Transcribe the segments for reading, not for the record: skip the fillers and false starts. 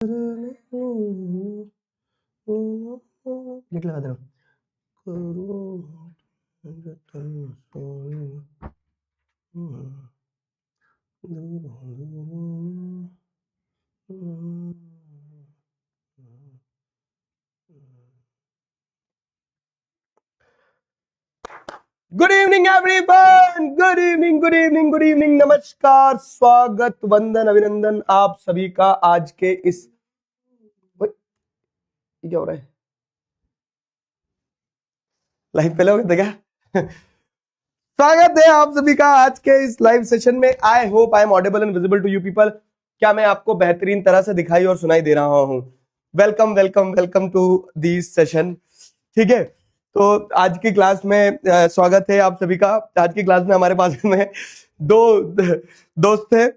लिख लगा देना good evening everyone, good evening, good evening, good evening, नमस्कार, स्वागत, वंदन, अभिनंदन आप सभी का आज के इस क्या हो रहा है लाइव पहले हो गया था क्या? स्वागत है आप सभी का आज के इस लाइव सेशन में। I hope I am audible and visible to you people. क्या मैं आपको बेहतरीन तरह से दिखाई और सुनाई दे रहा हूं? Welcome welcome welcome to this session. ठीक है, तो आज की क्लास में स्वागत है आप सभी का। आज की क्लास में हमारे पास में दो दोस्त थे।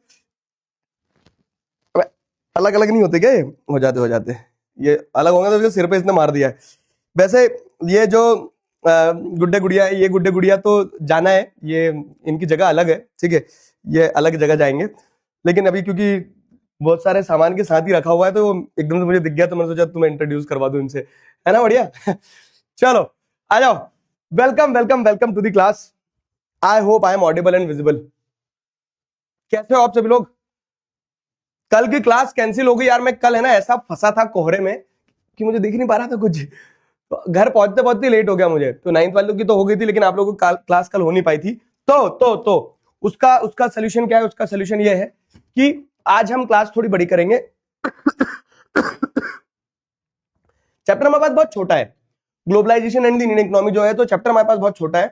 अलग अलग नहीं होते क्या? हो जाते ये अलग होंगे तो इसके सिर पे इसने मार दिया है। वैसे ये जो गुड्डे गुड़िया है, ये गुड्डे गुड़िया तो जाना है, ये इनकी जगह अलग है। ठीक है, ये अलग जगह जाएंगे, लेकिन अभी क्योंकि बहुत सारे सामान के साथ ही रखा हुआ है तो एकदम से मुझे दिख गया तो मैंने सोचा तुम्हें इंट्रोड्यूस करवा दूं इनसे, है ना? बढ़िया। चलो आ जाओ, welcome welcome welcome to the class. I hope I am audible and visible. कैसे हो आप सभी लोग? कल की क्लास कैंसिल हो गई यार। मैं कल है ना ऐसा फंसा था कोहरे में कि मुझे दिख नहीं पा रहा था कुछ, तो घर पहुंचते पहुंचते लेट हो गया मुझे। तो 9th वालों की तो हो गई थी, लेकिन आप लोगों की क्लास कल हो नहीं पाई थी। तो उसका उसका सोल्यूशन क्या है? उसका सोल्यूशन ये है कि आज हम क्लास थोड़ी बड़ी करेंगे। चैप्टर हमारे पास बहुत छोटा है, globalisation and the Indian economy जो है, तो चैप्टर हमारे पास बहुत छोटा है।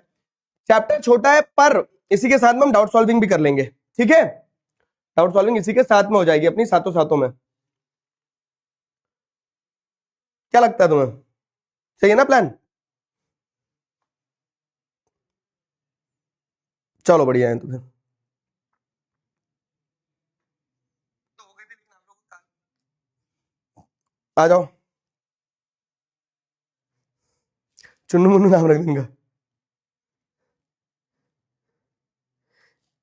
चैप्टर छोटा है पर इसी के साथ में हम डाउट सॉल्विंग भी कर लेंगे। ठीक है, डाउट सॉल्विंग इसी के साथ में हो जाएगी अपनी सातों सातों में। क्या लगता है तुम्हें? सही है ना प्लान? चलो बढ़िया है। तो फिर आ जाओ, चुन्नू मुन्नू नाम रख देंगे।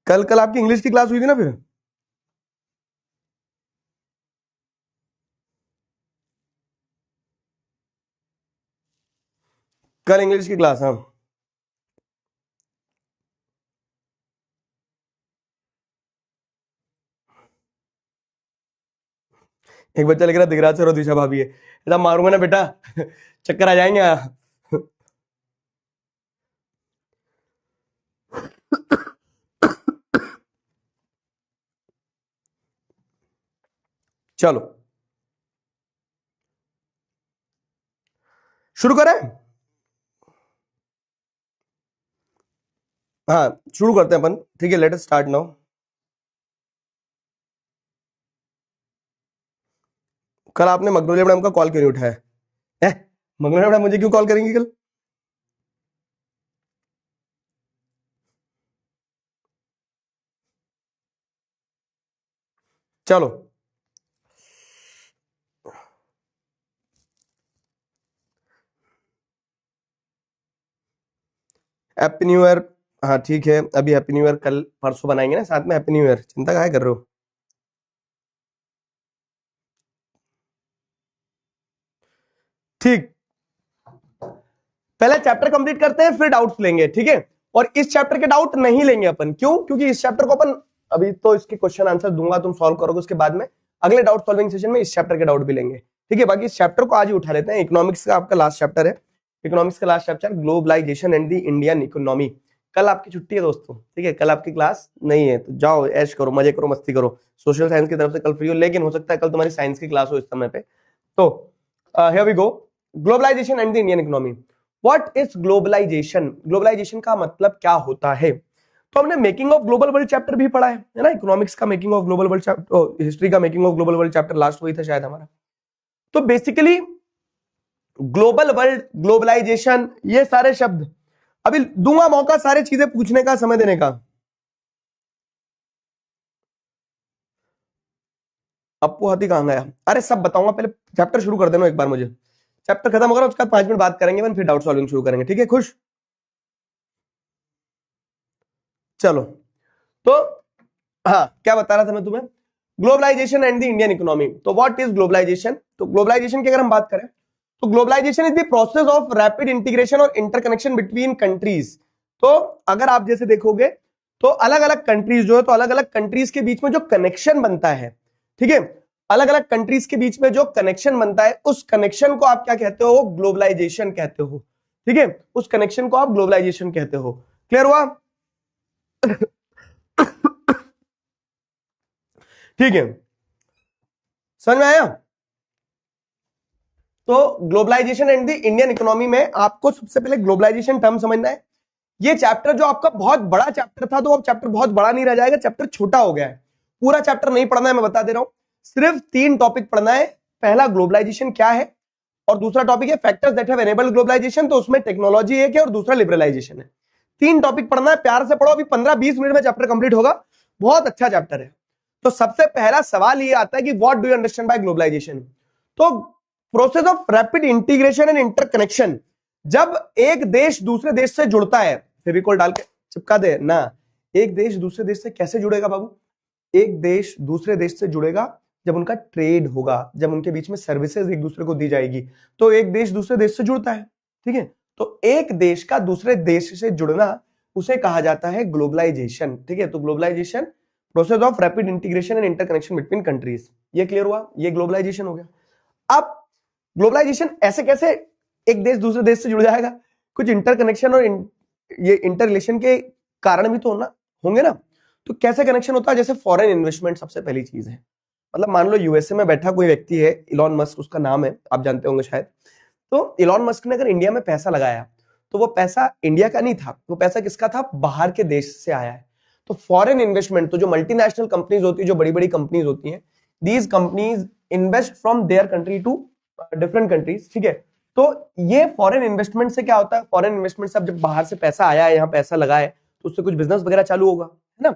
कल कल आपकी इंग्लिश की क्लास हुई थी ना? फिर कल इंग्लिश की क्लास, हाँ। एक बच्चा लिख रहा दिख रहा सर दिशा भाभी है, ऐसा मारूंगा ना बेटा चक्कर आ जाएंगे। चलो शुरू करें? हाँ शुरू करते हैं अपन। ठीक है, लेट अस स्टार्ट नाउ। कल आपने मगनोलिया मैडम का कॉल क्यों नहीं उठाया है? मगनोलिया मैडम मुझे क्यों कॉल करेंगी कल? चलो हैप्पी न्यू ईयर। हाँ ठीक है, अभी हैप्पी न्यू ईयर कल परसों बनाएंगे ना साथ में। हैप्पी न्यू ईयर, चिंता काहे कर रहे हो? ठीक, पहले चैप्टर कंप्लीट करते हैं फिर डाउट्स लेंगे। ठीक है, और इस चैप्टर के डाउट नहीं लेंगे अपन। क्यों? क्योंकि इस चैप्टर को अपन अभी तो इसके क्वेश्चन आंसर दूंगा, तुम सॉल्व करोगे, उसके बाद में अगले डाउट सॉल्विंग सेशन में इस चैप्टर के डाउट भी लेंगे। ठीक है, बाकी इस चैप्टर को आज ही उठा लेते हैं। इकोनॉमिक्स का आपका लास्ट चैप्टर है। इकोनॉमिक्स का last chapter globalisation and the Indian economy. कल आपकी छुट्टी है दोस्तों। ठीक है, कल आपकी क्लास नहीं है, तो जाओ ऐश करो, मजे करो, मस्ती करो। सोशल साइंस की तरफ से कल फ्री हो, लेकिन हो सकता है कल तुम्हारी साइंस की क्लास हो इस समय पे। तो here we go, globalisation and the Indian economy. What is globalisation? Globalisation का मतलब क्या होता है? तो हमने making of global world chapter भी पढ़ा है ना? इकोनॉमिक्स का making of global world chapter, history का making of global world chapter last वही था शायद हमारा। तो बेसिकली ग्लोबल वर्ल्ड, ग्लोबलाइजेशन, ये सारे शब्द अभी दूंगा मौका सारे चीजें पूछने का, समय देने का। अप्पू हाथी कहां गया? अरे सब बताऊंगा, पहले चैप्टर शुरू कर देना एक बार। मुझे चैप्टर खत्म होगा उसके बाद 5 मिनट बात करेंगे, फिर डाउट सॉल्विंग शुरू करेंगे। ठीक है, खुश? चलो, तो हाँ क्या बता रहा था मैं तुम्हें? Globalisation and the Indian economy. तो व्हाट इज ग्लोबलाइजेशन? तो ग्लोबलाइजेशन की अगर हम बात करें तो globalisation is the process of rapid integration और इंटरकनेक्शन बिटवीन कंट्रीज। तो अगर आप जैसे देखोगे तो अलग अलग कंट्रीज जो है, तो अलग अलग कंट्रीज के बीच में जो कनेक्शन बनता है, ठीक है, अलग अलग कंट्रीज के बीच में जो कनेक्शन बनता है, उस कनेक्शन को आप क्या कहते हो? ग्लोबलाइजेशन कहते हो, ठीक है, उस कनेक्शन को आप ग्लोबलाइजेशन कहते हो। क्लियर हुआ? ठीक है, समझ में आया? तो globalisation and the Indian economy में आपको सबसे पहले ग्लोबलाइजेशन टर्म समझना है। ये चैप्टर जो आपका बहुत बड़ा चैप्टर था, तो अब चैप्टर बहुत बड़ा नहीं रह जाएगा, चैप्टर छोटा हो गया है। पूरा चैप्टर नहीं पढ़ना है, मैं बता दे रहा हूं, सिर्फ 3 टॉपिक पढ़ना है। पहला ग्लोबलाइजेशन क्या है, और दूसरा टॉपिक है factors that have enabled globalisation, तो उसमें टेक्नोलॉजी एक है और दूसरा लिबरलाइजेशन है। 3 टॉपिक पढ़ना है, प्यार से पढ़ो, अभी 15-20 मिनट में चैप्टर कंप्लीट होगा, बहुत अच्छा चैप्टर है। तो सबसे पहला सवाल ये आता है कि what do you understand by globalisation? तो process of rapid integration and interconnection, जब एक देश दूसरे देश से जुड़ता है, फेविकोल डाल के चिपका दे ना, एक देश दूसरे देश से कैसे जुड़ेगा बाबू? एक देश दूसरे देश से जुड़ेगा जब उनका ट्रेड होगा, जब उनके बीच में सर्विसेज एक दूसरे को दी जाएगी, तो एक देश दूसरे देश से जुड़ता है, ठीक है। तो एक देश का दूसरे देश से जुड़ना, उसे कहा जाता है ग्लोबलाइजेशन, ठीक है। तो globalisation process of rapid integration and interconnection between countries, ये क्लियर हुआ, ये ग्लोबलाइजेशन हो गया। अब ग्लोबलाइजेशन ऐसे कैसे एक देश दूसरे देश से जुड़ जाएगा? कुछ इंटरकनेक्शन और ये इंटर रिलेशन के कारण भी तो होंगे ना। तो कैसे कनेक्शन होता है? जैसे फॉरेन इन्वेस्टमेंट सबसे पहली चीज है। मतलब मान लो यूएसए में बैठा कोई व्यक्ति है, इलॉन मस्क उसका नाम है, आप जानते होंगे शायद। तो इलॉन मस्क ने अगर इंडिया में पैसा लगाया, तो वो पैसा इंडिया का नहीं था, वो पैसा किसका था? बाहर के देश से आया है। तो फॉरेन इन्वेस्टमेंट, तो जो मल्टीनेशनल कंपनीज होती है, जो बड़ी बड़ी कंपनीज होती हैं, these companies invest from their country to different countries, ठीक है। तो ये फॉरेन इन्वेस्टमेंट से क्या होता है? फॉरेन इन्वेस्टमेंट से अब जब बाहर से पैसा आया है, यहाँ पैसा लगा है, तो उससे कुछ बिजनेस वगैरह चालू होगा, है ना।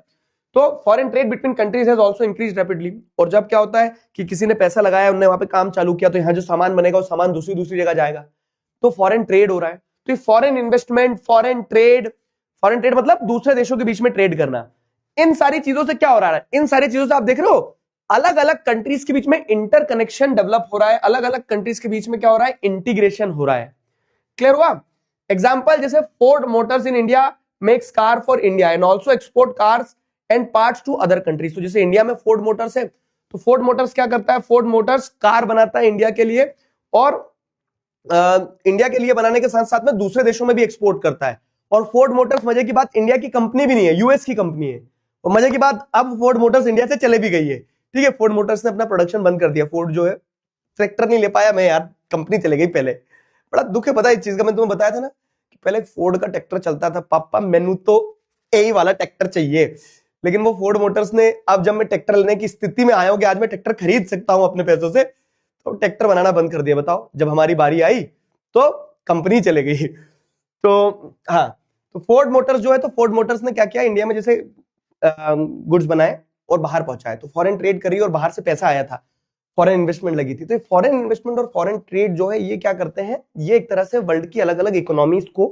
तो foreign trade between countries has also increased rapidly. और जब क्या होता है कि किसी ने पैसा लगाया, उन्होंने वहां पे काम चालू किया, तो यहाँ जो सामान बनेगा वो सामान दूसरी जगह जाएगा, तो फॉरेन ट्रेड हो रहा है। तो फॉरेन इन्वेस्टमेंट, फॉरेन ट्रेड मतलब दूसरे देशों के बीच में ट्रेड करना। इन सारी चीजों से क्या हो रहा है? इन सारी चीजों से आप देख रहे हो अलग अलग कंट्रीज के बीच में इंटरकनेक्शन डेवलप हो रहा है, अलग अलग कंट्रीज के बीच में क्या हो रहा है? इंटीग्रेशन हो रहा है। क्लियर हुआ? एग्जांपल जैसे Ford Motors in India makes car for India and also export cars and parts to other countries. तो जैसे इंडिया में फोर्ड मोटर्स है, तो फोर्ड मोटर्स क्या करता है? फोर्ड मोटर्स कार बनाता है इंडिया के लिए, और इंडिया के लिए बनाने के साथ साथ में दूसरे देशों में भी एक्सपोर्ट करता है। और फोर्ड मोटर्स, मजे की बात, इंडिया की कंपनी भी नहीं है, यूएस की कंपनी है। और मजे की बात, अब फोर्ड मोटर्स इंडिया से चले भी गई है, ठीक है। फोर्ड मोटर्स ने अपना प्रोडक्शन बंद कर दिया। फोर्ड जो है ट्रैक्टर नहीं ले पाया, मैं यार कंपनी चले गई। पहले बड़ा दुख है पता है इस चीज का, मैं तुम्हें बताया था ना कि पहले फोर्ड का ट्रैक्टर चलता था, पापा मैनू तो यही वाला ट्रैक्टर चाहिए। लेकिन वो फोर्ड मोटर्स ने, अब जब मैं ट्रैक्टर लेने की स्थिति में आया हूं कि आज मैं ट्रैक्टर खरीद सकता हूं अपने पैसों से, तो ट्रैक्टर बनाना बंद कर दिया। बताओ, जब हमारी बारी आई तो कंपनी चले गई। तो हाँ, तो फोर्ड मोटर्स जो है, तो फोर्ड मोटर्स ने क्या किया, इंडिया में जैसे गुड्स बनाए और बाहर पहुंचाए, तो फॉरेन ट्रेड करी और बाहर से पैसा आया था, फॉरेन इन्वेस्टमेंट लगी थी। तो फॉरेन इन्वेस्टमेंट और फॉरेन ट्रेड जो है, ये क्या करते हैं? ये एक तरह से वर्ल्ड की अलग अलग इकोनॉमीज को,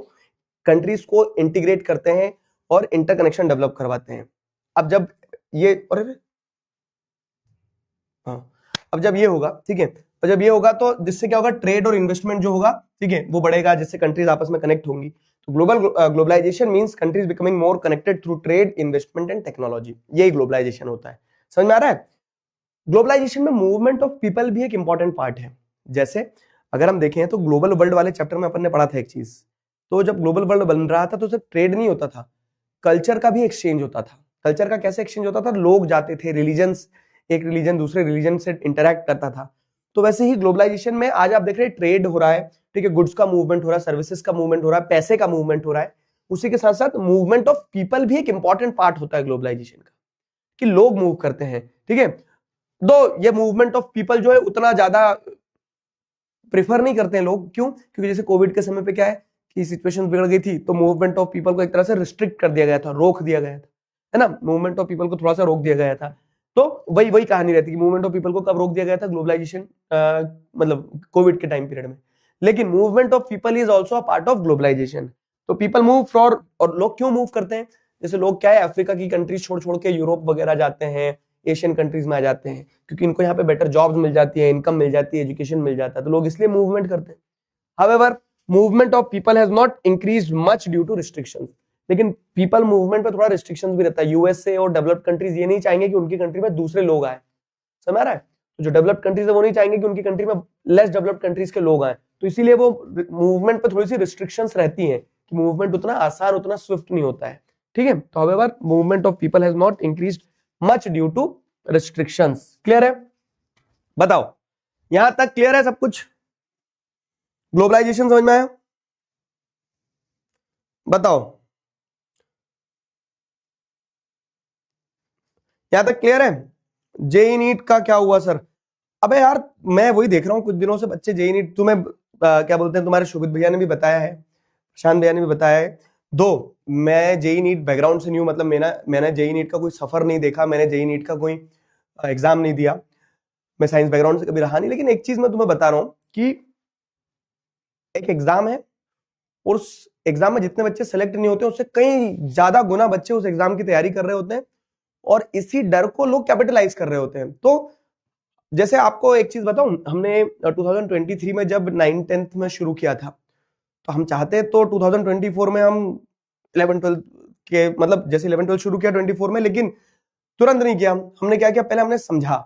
कंट्रीज को इंटीग्रेट करते हैं और इंटरकनेक्शन डेवलप करवाते हैं। अब जब ये अब जब ये होगा, ठीक है, तो जब ये होगा तो जिससे क्या होगा? ट्रेड और इन्वेस्टमेंट जो होगा, ठीक है, वो बढ़ेगा, जिससे कंट्रीज आपस में कनेक्ट होंगी। तो globalisation means countries becoming more connected through trade, investment and technology. यही ग्लोबलाइजेशन होता है। समझ में आ रहा है? ग्लोबलाइजेशन में मूवमेंट ऑफ पीपल भी एक इंपॉर्टेंट पार्ट है। जैसे अगर हम देखें तो ग्लोबल वर्ल्ड वाले चैप्टर में अपन ने पढ़ा था एक चीज, तो जब ग्लोबल वर्ल्ड बन रहा था तो सिर्फ ट्रेड नहीं होता था, कल्चर का भी एक्सचेंज होता था। कल्चर का कैसे एक्सचेंज होता था? लोग जाते थे, रिलीजन्स, एक रिलीजन दूसरे रिलीजन से इंटरैक्ट करता था। तो वैसे ही ग्लोबलाइजेशन में आज आप देख रहे हैं ट्रेड हो रहा है, ठीक है, गुड्स का मूवमेंट हो रहा है, सर्विसेज का मूवमेंट हो रहा है, पैसे का मूवमेंट हो रहा है। उसी के साथ साथ मूवमेंट ऑफ पीपल भी एक इंपॉर्टेंट पार्ट होता है ग्लोबलाइजेशन का, कि लोग मूव करते हैं, ठीक है। दो ये मूवमेंट ऑफ पीपल जो है उतना ज्यादा प्रेफर नहीं करते हैं लोग। क्यों? क्योंकि जैसे कोविड के समय पे क्या है कि सिचुएशन बिगड़ गई थी, तो मूवमेंट ऑफ पीपल को एक तरह से रिस्ट्रिक्ट कर दिया गया था, रोक दिया गया था, है ना। मूवमेंट ऑफ पीपल को थोड़ा सा रोक दिया गया था। तो वही कहानी रहती है कि मूवमेंट ऑफ पीपल को कब रोक दिया गया था? ग्लोबलाइजेशन, मतलब कोविड के टाइम पीरियड में। लेकिन movement of people is also a part of globalisation. तो पीपल मूव फॉर, और लोग क्यों मूव करते हैं? जैसे लोग क्या है, अफ्रीका की कंट्रीज छोड़ छोड़ के यूरोप वगैरह जाते हैं, एशियन कंट्रीज में आ जाते हैं, क्योंकि इनको यहाँ पे बेटर जॉब्स मिल जाती है, इनकम मिल जाती है, एजुकेशन मिल जाता है, तो लोग इसलिए मूवमेंट करते हैं। However movement of people has not increased much due to restrictions, लेकिन पीपल मूवमेंट पे थोड़ा रिस्ट्रिक्शंस भी रहता है। यूएसए और डेवलप्ड कंट्रीज ये नहीं चाहेंगे कि उनकी कंट्री में दूसरे लोग आए, समझ रहा है? तो जो डेवलप्ड कंट्रीज है वो नहीं चाहेंगे कि उनकी कंट्री में लेस डेवलप्ड कंट्रीज के लोग आए, तो इसीलिए वो मूवमेंट पे थोड़ी सी रिस्ट्रिक्शंस रहती हैं कि मूवमेंट उतना आसान, उतना स्विफ्ट नहीं होता है, ठीक है? तो however movement of people has not increased much due to restrictions. Clear है? बताओ यहां तक क्लियर है सब कुछ? ग्लोबलाइजेशन समझ में आया? बताओ यहां तक क्लियर है? जेई नीट का क्या हुआ सर? अबे यार मैं वही देख रहा हूँ कुछ दिनों से बच्चे जेई नीट, तुम्हें क्या बोलते हैं, तुम्हारे शोभित भैया ने भी बताया है, प्रशांत भैया ने भी बताया है। दो, मैं जेई नीट बैकग्राउंड से नहीं हूँ, मतलब मैंने जेई नीट का कोई सफर नहीं देखा, मैंने जेई नीट का कोई एग्जाम नहीं दिया, मैं साइंस बैकग्राउंड से कभी रहा नहीं, लेकिन एक चीज मैं तुम्हें बता रहा हूँ कि एक एग्जाम है और उस एग्जाम में जितने बच्चे सेलेक्ट नहीं होते उससे कई ज्यादा गुना बच्चे उस एग्जाम की तैयारी कर रहे होते हैं, और इसी डर को लोग कैपिटलाइज कर रहे होते हैं। तो जैसे आपको एक चीज बताऊं, हमने 2023 में जब 9th-10th में शुरू किया था, तो हम चाहते तो 2024 में हम 11th-12th के, मतलब जैसे 11th-12th शुरू किया 24 में, लेकिन तुरंत नहीं किया। हमने क्या किया, पहले हमने समझा।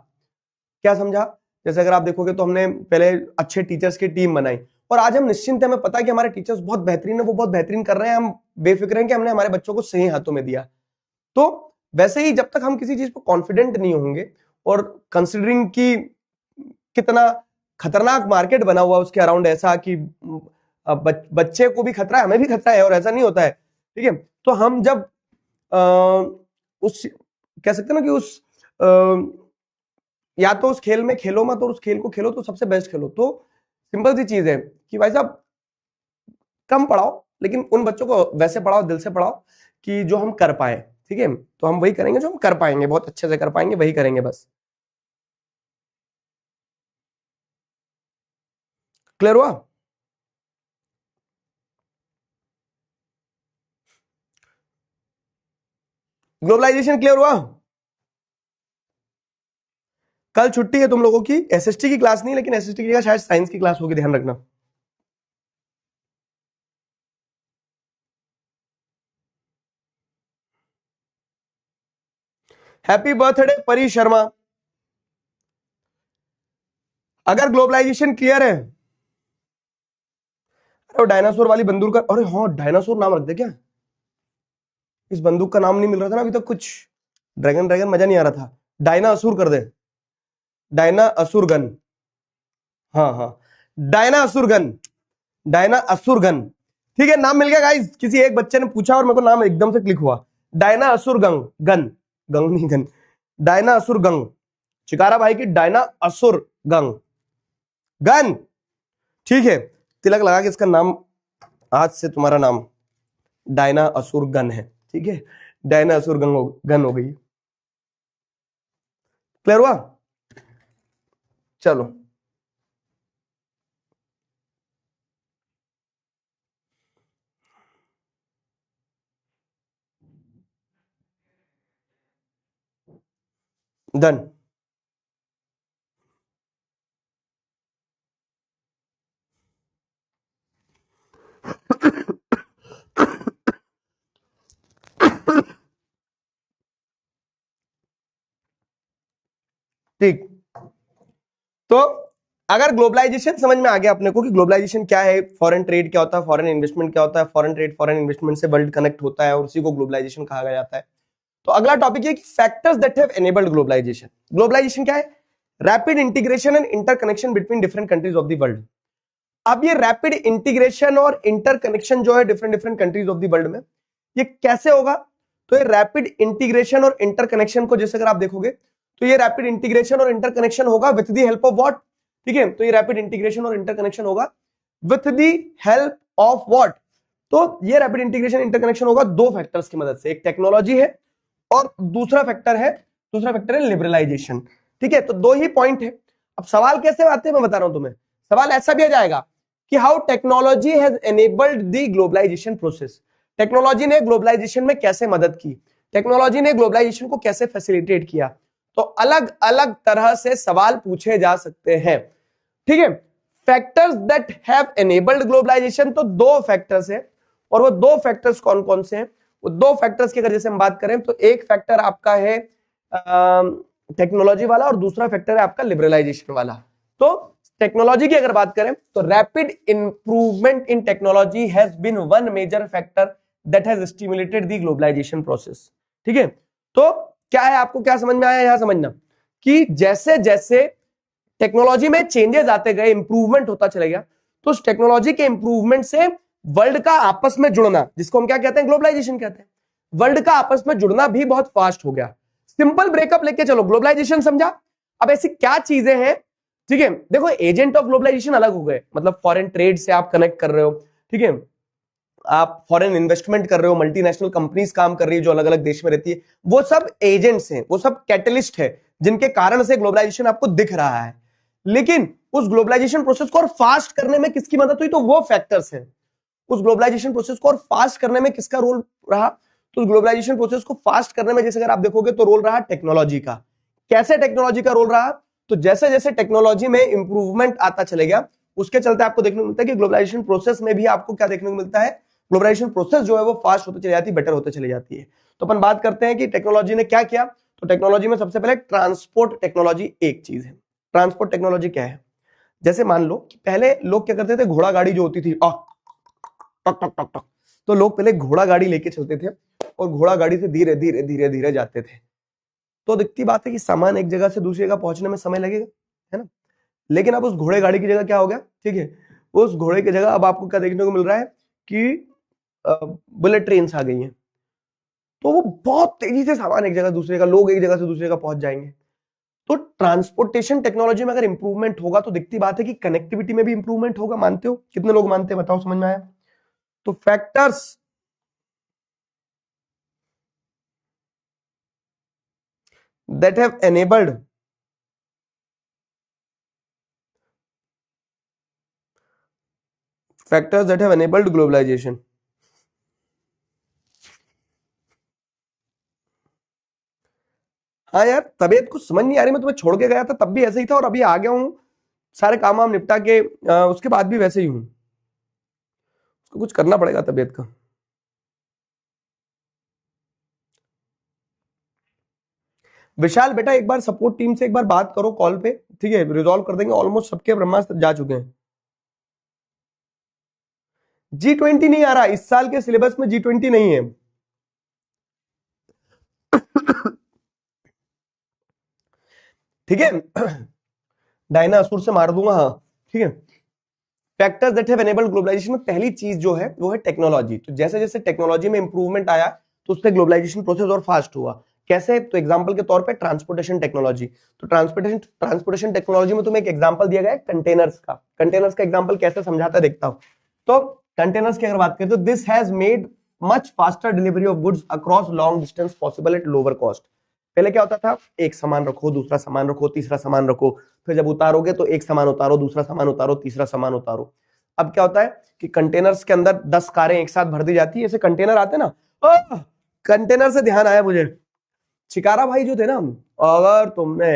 क्या समझा? जैसे अगर आप देखोगे तो हमने पहले अच्छे टीचर्स की टीम बनाई, और आज हम निश्चिंत हैं, हमें पता है कि हमारे टीचर्स बहुत बेहतरीन है, वो बहुत बेहतरीन कर रहे हैं, हम बेफिक्र हैं कि हमने हमारे बच्चों को सही हाथों में दिया। तो वैसे ही जब तक हम किसी चीज पर कॉन्फिडेंट नहीं होंगे, और कंसिडरिंग कि कितना खतरनाक मार्केट बना हुआ उसके अराउंड, ऐसा कि बच्चे को भी खतरा है, हमें भी खतरा है, और ऐसा नहीं होता है, ठीक है? तो हम जब उस कह सकते हैं ना कि उस या तो उस खेल में खेलो मत, और उस खेल को खेलो तो सबसे बेस्ट खेलो। तो सिंपल सी चीज है कि भाई साहब कम पढ़ाओ, लेकिन उन बच्चों को वैसे पढ़ाओ, दिल से पढ़ाओ कि जो हम कर पाए, ठीक है? तो हम वही करेंगे जो हम कर पाएंगे, बहुत अच्छे से कर पाएंगे, वही करेंगे बस। क्लियर हुआ? ग्लोबलाइजेशन क्लियर हुआ? कल छुट्टी है तुम लोगों की, एसएसटी की क्लास नहीं, लेकिन एसएसटी की जगह शायद साइंस की क्लास होगी, ध्यान रखना। हैप्पी बर्थडे परी शर्मा। अगर ग्लोबलाइजेशन क्लियर है, अरे डायनासोर वाली बंदूक का, अरे हाँ डायनासोर नाम रख दे क्या? इस बंदूक का नाम नहीं मिल रहा था ना अभी तक कुछ, ड्रैगन ड्रैगन मजा नहीं आ रहा था, डायना असुर कर दे, डायना असुर गन। हाँ हाँ, डायना असुर गन, डायना असुर गन, ठीक है? नाम मिल गया गाइस, किसी एक बच्चे ने पूछा और मेरे को नाम एकदम से क्लिक हुआ, डायना असुर गंग, गन, गंग नहीं गन, डायना असुर गंग, चिकारा भाई की डायना असुर गंग गन, ठीक है? तिलक लगा के इसका नाम, आज से तुम्हारा नाम डायना असुर गन है, ठीक है? डायना असुर गन हो गई। क्लियर हुआ? चलो डन। ठीक, तो अगर ग्लोबलाइजेशन समझ में आ गया अपने को कि ग्लोबलाइजेशन क्या है, फॉरेन ट्रेड क्या होता है, फॉरेन इन्वेस्टमेंट क्या होता है, फॉरेन ट्रेड फॉरेन इन्वेस्टमेंट से वर्ल्ड कनेक्ट होता है और उसी को ग्लोबलाइजेशन कहा जाता है, तो अगला टॉपिक है कि factors that have enabled globalisation. Globalisation क्या है? Rapid integration and interconnection between different countries of the world. अब ये रैपिड इंटीग्रेशन और इंटरकनेक्शन जो है different different countries of the world में, ये कैसे होगा? तो ये रैपिड इंटीग्रेशन और इंटरकनेक्शन को जैसे अगर आप देखोगे तो ये रैपिड इंटीग्रेशन और इंटरकनेक्शन होगा with the help of what, ठीक है? तो ये रैपिड इंटीग्रेशन और इंटरकनेक्शन होगा with the help of what? तो ये रैपिड इंटीग्रेशन इंटरकनेक्शन होगा दो फैक्टर्स की मदद से, एक टेक्नोलॉजी है और दूसरा फैक्टर है लिबरलाइजेशन, ठीक है? तो दो ही पॉइंट है। अब सवाल कैसे आते हैं मैं बता रहा हूं तुम्हें, सवाल ऐसा भी आ जाएगा कि how technology has enabled the globalisation process. Technology ने ग्लोबलाइजेशन में कैसे मदद की, टेक्नोलॉजी ने ग्लोबलाइजेशन को कैसे फैसिलिटेट किया। तो अलग अलग तरह से सवाल पूछे जा सकते हैं, ठीक है। Factors that have enabled globalisation, तो दो फैक्टर्स है, और वो दो फैक्टर्स कौन कौन से हैं? वो दो फैक्टर्स की अगर जैसे हम बात करें तो एक फैक्टर आपका है टेक्नोलॉजी वाला और दूसरा फैक्टर है आपका लिबरलाइजेशन वाला। तो टेक्नोलॉजी की अगर बात करें तो rapid improvement in technology has been one major factor that has stimulated the globalisation process, ठीक है। तो क्या है, आपको क्या समझ में आया यहां समझना कि जैसे जैसे टेक्नोलॉजी में चेंजेस आते गए, इंप्रूवमेंट होता चला गया, तो उस टेक्नोलॉजी के इंप्रूवमेंट से वर्ल्ड का आपस में जुड़ना, जिसको हम क्या कहते हैं, ग्लोबलाइजेशन कहते हैं, वर्ल्ड का आपस में जुड़ना भी बहुत फास्ट हो गया। सिंपल ब्रेकअप लेके चलो, ग्लोबलाइजेशन समझा। अब ऐसी क्या चीजें हैं, ठीक है, देखो एजेंट ऑफ ग्लोबलाइजेशन अलग हो गए, मतलब फॉरेन ट्रेड से आप कनेक्ट कर रहे हो, ठीक है, आप फॉरेन इन्वेस्टमेंट कर रहे हो, मल्टीनेशनल कंपनीज काम कर रही है जो अलग अलग देश में रहती है, वो सब एजेंट्स हैं, वो सब कैटलिस्ट है जिनके कारण से ग्लोबलाइजेशन आपको दिख रहा है। लेकिन उस ग्लोबलाइजेशन प्रोसेस को और फास्ट करने में किसकी मदद हुई? तो वो फैक्टर्स हैं। उस ग्लोबलाइजेशन प्रोसेस को और फास्ट करने में किसका रोल रहा? तो उस ग्लोबलाइजेशन प्रोसेस को फास्ट करने में जैसे अगर आप देखोगे तो रोल रहा टेक्नोलॉजी का। कैसे टेक्नोलॉजी का रोल रहा? तो जैसे जैसे टेक्नोलॉजी में इंप्रूवमेंट आता चलेगा, उसके चलते आपको देखने को मिलता है कि ग्लोबलाइजेशन प्रोसेस में भी आपको क्या देखने को मिलता है, ग्लोबलाइजेशन प्रोसेस जो है वो फास्ट होते चली जाती है, बेटर होते चली जाती है। तो अपन बात करते हैं कि टेक्नोलॉजी ने क्या किया। तो टेक्नोलॉजी में सबसे पहले ट्रांसपोर्ट टेक्नोलॉजी एक चीज है। ट्रांसपोर्ट टेक्नोलॉजी क्या है? जैसे मान लो कि पहले लोग क्या करते थे, घोड़ा गाड़ी जो होती थी, टक टक टक टक, तो लोग पहले घोड़ा गाड़ी लेके चलते थे और घोड़ा गाड़ी से धीरे धीरे धीरे धीरे जाते थे। तो दिखती बात है कि सामान एक जगह से दूसरी जगह पहुंचने में समय लगेगा, है ना। लेकिन अब उस घोड़े गाड़ी की जगह क्या हो गया, ठीक है, उस घोड़े की जगह अब आपको क्या देखने को मिल रहा है कि बुलेट ट्रेन आ गई हैं। तो वो बहुत तेजी से सामान एक जगह दूसरे का, लोग एक जगह से दूसरे का पहुंच जाएंगे। तो ट्रांसपोर्टेशन टेक्नोलॉजी में अगर इंप्रूवमेंट होगा तो दिखती बात है कि कनेक्टिविटी में भी इंप्रूवमेंट होगा। मानते हो? कितने लोग मानते हैं, बताओ, समझ में आया? तो factors that have enabled globalization. हाँ यार, तबीयत कुछ समझ नहीं आ रही, मैं तुम्हें छोड़ के गया था तब भी ऐसे ही था और अभी आ गया हूं, सारे काम वाम निपटा के, उसके बाद भी वैसे ही हूं। उसको कुछ करना पड़ेगा तबीयत का। विशाल बेटा, एक बार सपोर्ट टीम से एक बार बात करो कॉल पे, ठीक है, रिजॉल्व कर देंगे। ऑलमोस्ट सबके ब्रह्मास्त्र जा चुके हैं। G20 नहीं आ रहा इस साल के सिलेबस में, G20 नहीं है। ठीक है, डायनासोर से मार दूंगा, हाँ, ठीक है। Factors that have enabled globalisation में पहली चीज जो है वो है टेक्नोलॉजी। तो जैसे जैसे टेक्नोलॉजी में इंप्रूवमेंट आया तो उससे ग्लोबलाइजेशन प्रोसेस और फास्ट हुआ। कैसे? तो एग्जांपल के तौर पे ट्रांसपोर्टेशन टेक्नोलॉजी। तो ट्रांसपोर्टेशन टेक्नोलॉजी में तुम्हें एक एग्जांपल दिया गया है कंटेनर्स का। कंटेनर्स का एग्जांपल कैसे समझाता देखता हूं। तो कंटेनर्स की अगर बात करें तो this has made much faster delivery of goods across long distance possible at lower cost. पहले क्या होता था, एक सामान रखो, दूसरा सामान रखो, तीसरा सामान रखो, फिर जब उतारोगे तो एक सामान उतारो, दूसरा सामान उतारो, तीसरा सामान उतारो। अब क्या होता है कि कंटेनर्स के अंदर 10 कारें एक साथ भर दी जाती है। ऐसे कंटेनर आते ना, कंटेनर से ध्यान आया मुझे, चिकारा भाई जो थे ना, अगर तुमने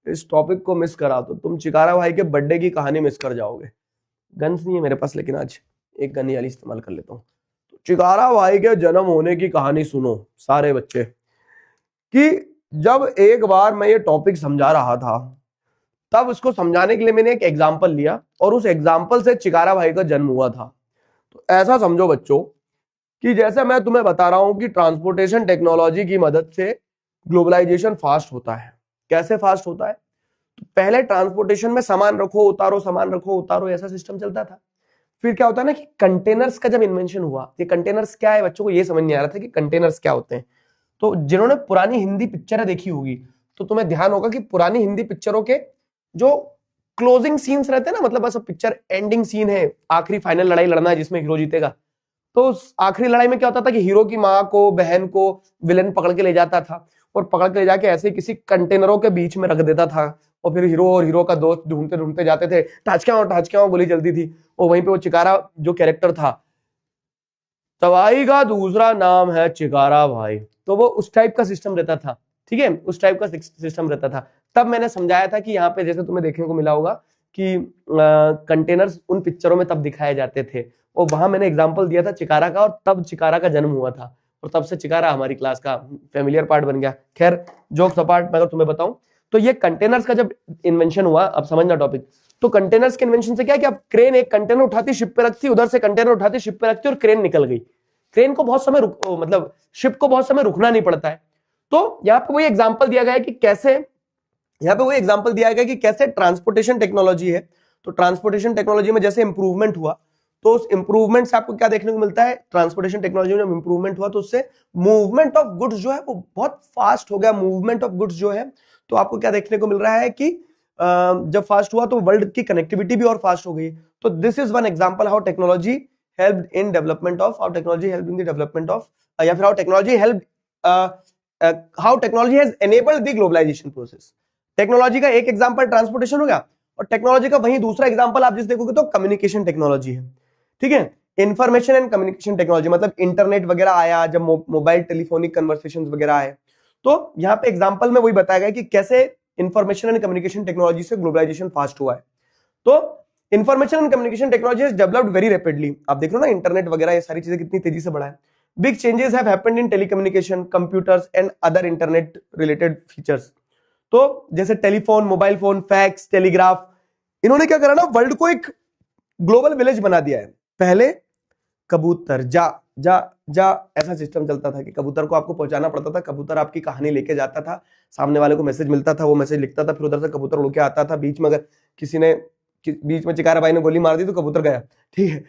इस टॉपिक को मिस करा तो तुम चिकारा भाई के बर्थडे की कहानी मिस कर जाओगे। गन्स नहीं है मेरे पास, लेकिन आज एक गन वाली इस्तेमाल कर लेता हूँ। तो चिकारा भाई के जन्म होने की कहानी सुनो सारे बच्चे, कि जब एक बार मैं ये टॉपिक समझा रहा था तब उसको समझाने के लिए मैंने एक एग्जाम्पल लिया और उस एग्जाम्पल से चिकारा भाई का जन्म हुआ था। तो ऐसा समझो बच्चों कि जैसे मैं तुम्हें बता रहा हूं कि ट्रांसपोर्टेशन टेक्नोलॉजी की मदद से ग्लोबलाइजेशन फास्ट होता है। कैसे फास्ट होता है? तो पहले ट्रांसपोर्टेशन में सामान रखो उतारो, सामान रखो उतारो, ऐसा सिस्टम चलता था। फिर क्या होता है ना कि कंटेनर्स का जब इन्वेंशन हुआ, ये कंटेनर्स क्या है, बच्चों को ये समझ नहीं आ रहा था कि कंटेनर्स क्या होते हैं। तो जिन्होंने पुरानी हिंदी पिक्चरें देखी होगी तो तुम्हें ध्यान होगा कि पुरानी हिंदी पिक्चरों के जो क्लोजिंग सीन्स रहते हैं ना, मतलब बस पिक्चर एंडिंग सीन है, आखिरी फाइनल लड़ाई लड़ना है जिसमें हीरो जीतेगा। तो उस आखिरी लड़ाई में क्या होता था कि हीरो की माँ को, बहन को विलेन पकड़ के ले जाता था और पकड़ के ले जाके ऐसे किसी कंटेनरों के बीच में रख देता था और फिर हीरो और हीरो का दोस्त ढूंढते ढूंढते जाते थे, टाचक्याओ बोली चलती थी। और वहीं पे वो चिकारा जो कैरेक्टर था, तवाई का दूसरा नाम है चिकारा भाई, तो वो उस टाइप का सिस्टम रहता था। ठीक है, उस टाइप का सिस्टम रहता था। तब मैंने समझाया था कि यहाँ पे जैसे तुम्हें देखने को मिला होगा कि कंटेनर्स उन पिक्चरों में तब दिखाए जाते थे, और वहां मैंने एग्जांपल दिया था चिकारा का, और तब चिकारा का जन्म हुआ था, और तब से चिकारा हमारी क्लास का फेमिलियर पार्ट बन गया। खैर जोक्स अपार्ट, मैं अगर तुम्हें बताऊं तो ये कंटेनर्स का जब इन्वेंशन हुआ, अब समझना टॉपिक, तो कंटेनर्स के इन्वेंशन से क्या कि अब क्रेन एक कंटेनर उठाती शिप पे रखती, उधर से कंटेनर उठाती शिप पे रखती और क्रेन निकल गई। क्रेन को बहुत समय मतलब शिप को बहुत समय रुकना नहीं पड़ता है। तो यहाँ पे वही एग्जांपल दिया गया है कि कैसे, यहाँ पे वही एग्जांपल दिया गया कि कैसे ट्रांसपोर्टेशन टेक्नोलॉजी है, तो ट्रांसपोर्टेशन टेक्नोलॉजी में जैसे इंप्रूवमेंट हुआ, तो उस इंप्रूवमेंट से आपको क्या देखने को मिलता है, ट्रांसपोर्टेशन टेक्नोलॉजी में जब इंप्रूवमेंट हुआ तो उससे मूवमेंट ऑफ गुड्स जो है वो बहुत फास्ट हो गया। मूवमेंट ऑफ गुड्स जो है, तो आपको क्या देखने को मिल रहा है कि जब फास्ट हुआ तो वर्ल्ड की कनेक्टिविटी भी और फास्ट हो गई। तो this is one example how technology helped in development of, how technology helped in the development of, या फिर how technology helped, how technology has enabled the globalisation process. Technology का एक एग्जांपल ट्रांसपोर्टेशन हो गया, और टेक्नोलॉजी का वही दूसरा एग्जांपल आप जिस देखोगे तो कम्युनिकेशन टेक्नोलॉजी है। ठीक है, इंफॉर्मेशन एंड कम्युनिकेशन टेक्नोलॉजी मतलब इंटरनेट वगैरह आया, जब मोबाइल टेलीफोनिक कन्वर्सेशंस वगैरह आए, तो यहाँ पे एग्जांपल में वही बताया गया कि कैसे इंफॉर्मेशन एंड कम्युनिकेशन टेक्नोलॉजी से ग्लोबलाइजेशन फास्ट हुआ है। तो information and communication technology has developed very rapidly. आप देख लो ना इंटरनेट वगैरह ये सारी चीजें कितनी तेजी से बढ़ा है। Big changes have happened in telecommunication, computers and other internet related features. तो जैसे telephone, mobile phone, fax, telegraph, इन्होंने क्या करा ना, वर्ल्ड को एक ग्लोबल विलेज बना दिया है। पहले कबूतर जा जा जा ऐसा सिस्टम चलता था कि कबूतर को आपको पहुंचाना पड़ता था, कबूतर आपकी कहानी लेके जाता था, सामने वाले को मैसेज मिलता था, वो मैसेज लिखता था, फिर उधर से कबूतर उड़ के आता था। बीच में अगर किसी ने बीच में चिकारा भाई ने गोली मार दी तो कबूतर गया। ठीक है,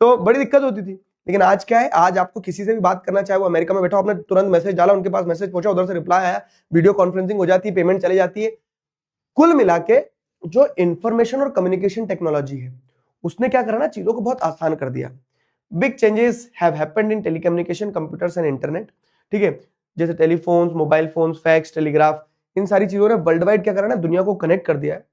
तो बड़ी दिक्कत होती थी। लेकिन आज क्या है, आज आपको किसी से भी बात करना, चाहे वो अमेरिका में बैठा, आपने तुरंत मैसेज डाला, उनके पास मैसेज पहुंचा, उधर से रिप्लाई आया, वीडियो कॉन्फ्रेंसिंग हो जाती है, पेमेंट चली जाती है। कुल मिला के जो इंफॉर्मेशन और कम्युनिकेशन टेक्नोलॉजी है उसने क्या करा ना, चीजों को बहुत आसान कर दिया। Big changes have happened in telecommunication, computers and internet. ठीक है, जैसे telephones, mobile phones, fax, telegraph, इन सारी चीजों ने वर्ल्ड वाइड क्या करा ना, दुनिया को कनेक्ट कर दिया है।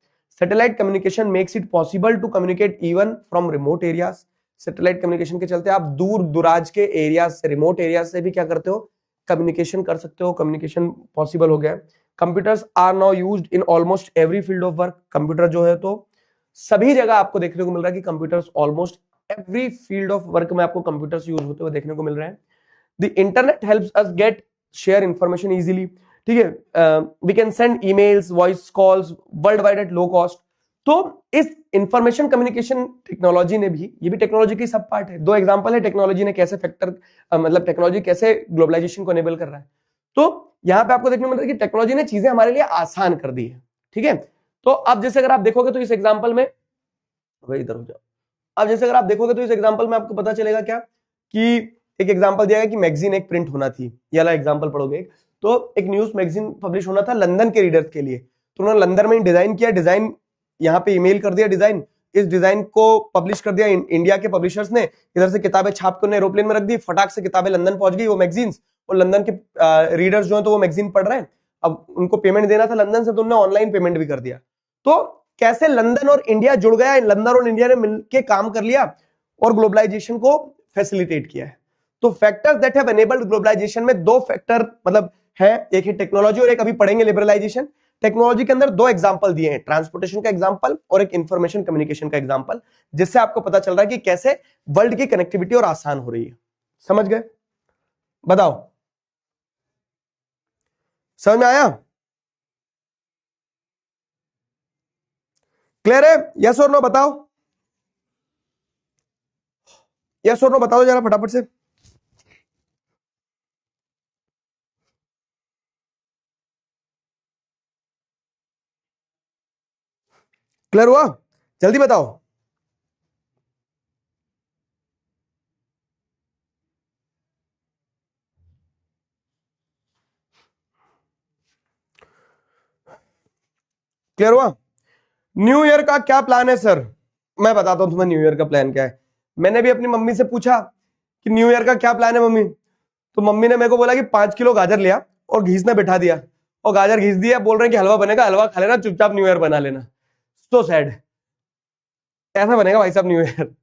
Satellite communication makes it possible to communicate even from remote areas. Satellite communication के चलते आप दूर दुराज के एरियाज से, रिमोट एरियाज से भी क्या करते हो, कम्युनिकेशन कर सकते हो, कम्युनिकेशन पॉसिबल हो गया। Computers are now used in almost every field of work. Computer जो है तो सभी जगह आपको देखने को मिल रहा है कि computers almost every field of work में आपको कंप्यूटर्स यूज होते हुए देखने को मिल रहे हैं। The internet helps us get share information easily. ठीक है, we can send emails, voice calls world wide at low cost. तो इस इंफॉर्मेशन कम्युनिकेशन टेक्नोलॉजी ने भी, ये भी टेक्नोलॉजी की सब पार्ट है। दो एग्जांपल है टेक्नोलॉजी ने कैसे फैक्टर, मतलब टेक्नोलॉजी कैसे ग्लोबलाइजेशन को एनेबल कर रहा है। तो यहां पे आपको देखने को मिलता है कि टेक्नोलॉजी ने चीजें हमारे लिए आसान कर दी है। ठीक है, तो अब जैसे अगर आप देखोगे तो इस एग्जांपल में, वही इधर हो जाओ, अब जैसे अगर आप देखोगे तो इस एग्जांपल में आपको पता चलेगा क्या कि एक एग्जांपल दिया गया कि मैगजीन एक प्रिंट होना थी। ये वाला एग्जांपल पढ़ोगे तो एक न्यूज मैगजीन पब्लिश होना था लंदन के रीडर्स के लिए, तो उन्होंने लंदन में डिजाइन किया, डिजाइन यहाँ पे ईमेल कर दिया डिजाइन, इस डिजाइन को पब्लिश कर दिया इंडिया के पब्लिशर्स ने, इधर से किताबें छाप के उन्हें एरोप्लेन में रख दी, फटाक से किताबें लंदन पहुंच गई वो मैगजीन्स, और लंदन के रीडर्स जो है तो वो मैगजीन पढ़ रहे हैं। अब उनको पेमेंट देना था लंदन से, तो उन्होंने ऑनलाइन पेमेंट भी कर दिया। तो कैसे लंदन और इंडिया जुड़ गया, लंदन और इंडिया ने मिलकर काम कर लिया और ग्लोबलाइजेशन को फैसिलिटेट किया है। तो factors that have enabled globalisation में दो फैक्टर मतलब है, एक है टेक्नोलॉजी और एक अभी पढ़ेंगे लिबरलाइजेशन। टेक्नोलॉजी के अंदर दो एग्जांपल दिए हैं, ट्रांसपोर्टेशन का एग्जांपल और एक इंफॉर्मेशन कम्युनिकेशन का एग्जांपल, जिससे आपको पता चल रहा है कि कैसे वर्ल्ड की कनेक्टिविटी और आसान हो रही है। समझ गए? बताओ, समझ में आया? क्लियर है? यस और नो बताओ, यस और नो बताओ जरा फटाफट से। क्लियर हुआ? जल्दी बताओ। क्लियर हुआ? न्यू ईयर का क्या प्लान है सर? मैं बताता हूं तुम्हें न्यू ईयर का प्लान क्या है। मैंने भी अपनी मम्मी से पूछा कि न्यू ईयर का क्या प्लान है मम्मी, तो मम्मी ने मेरे को बोला कि 5 किलो गाजर लिया और घीसने बैठा दिया, और गाजर घीस दिया, बोल रहे हैं कि हलवा बनेगा, हलवा खा लेना, चुपचाप न्यू ईयर बना लेना। सो सैड, ऐसा बनेगा भाई साहब न्यू ईयर।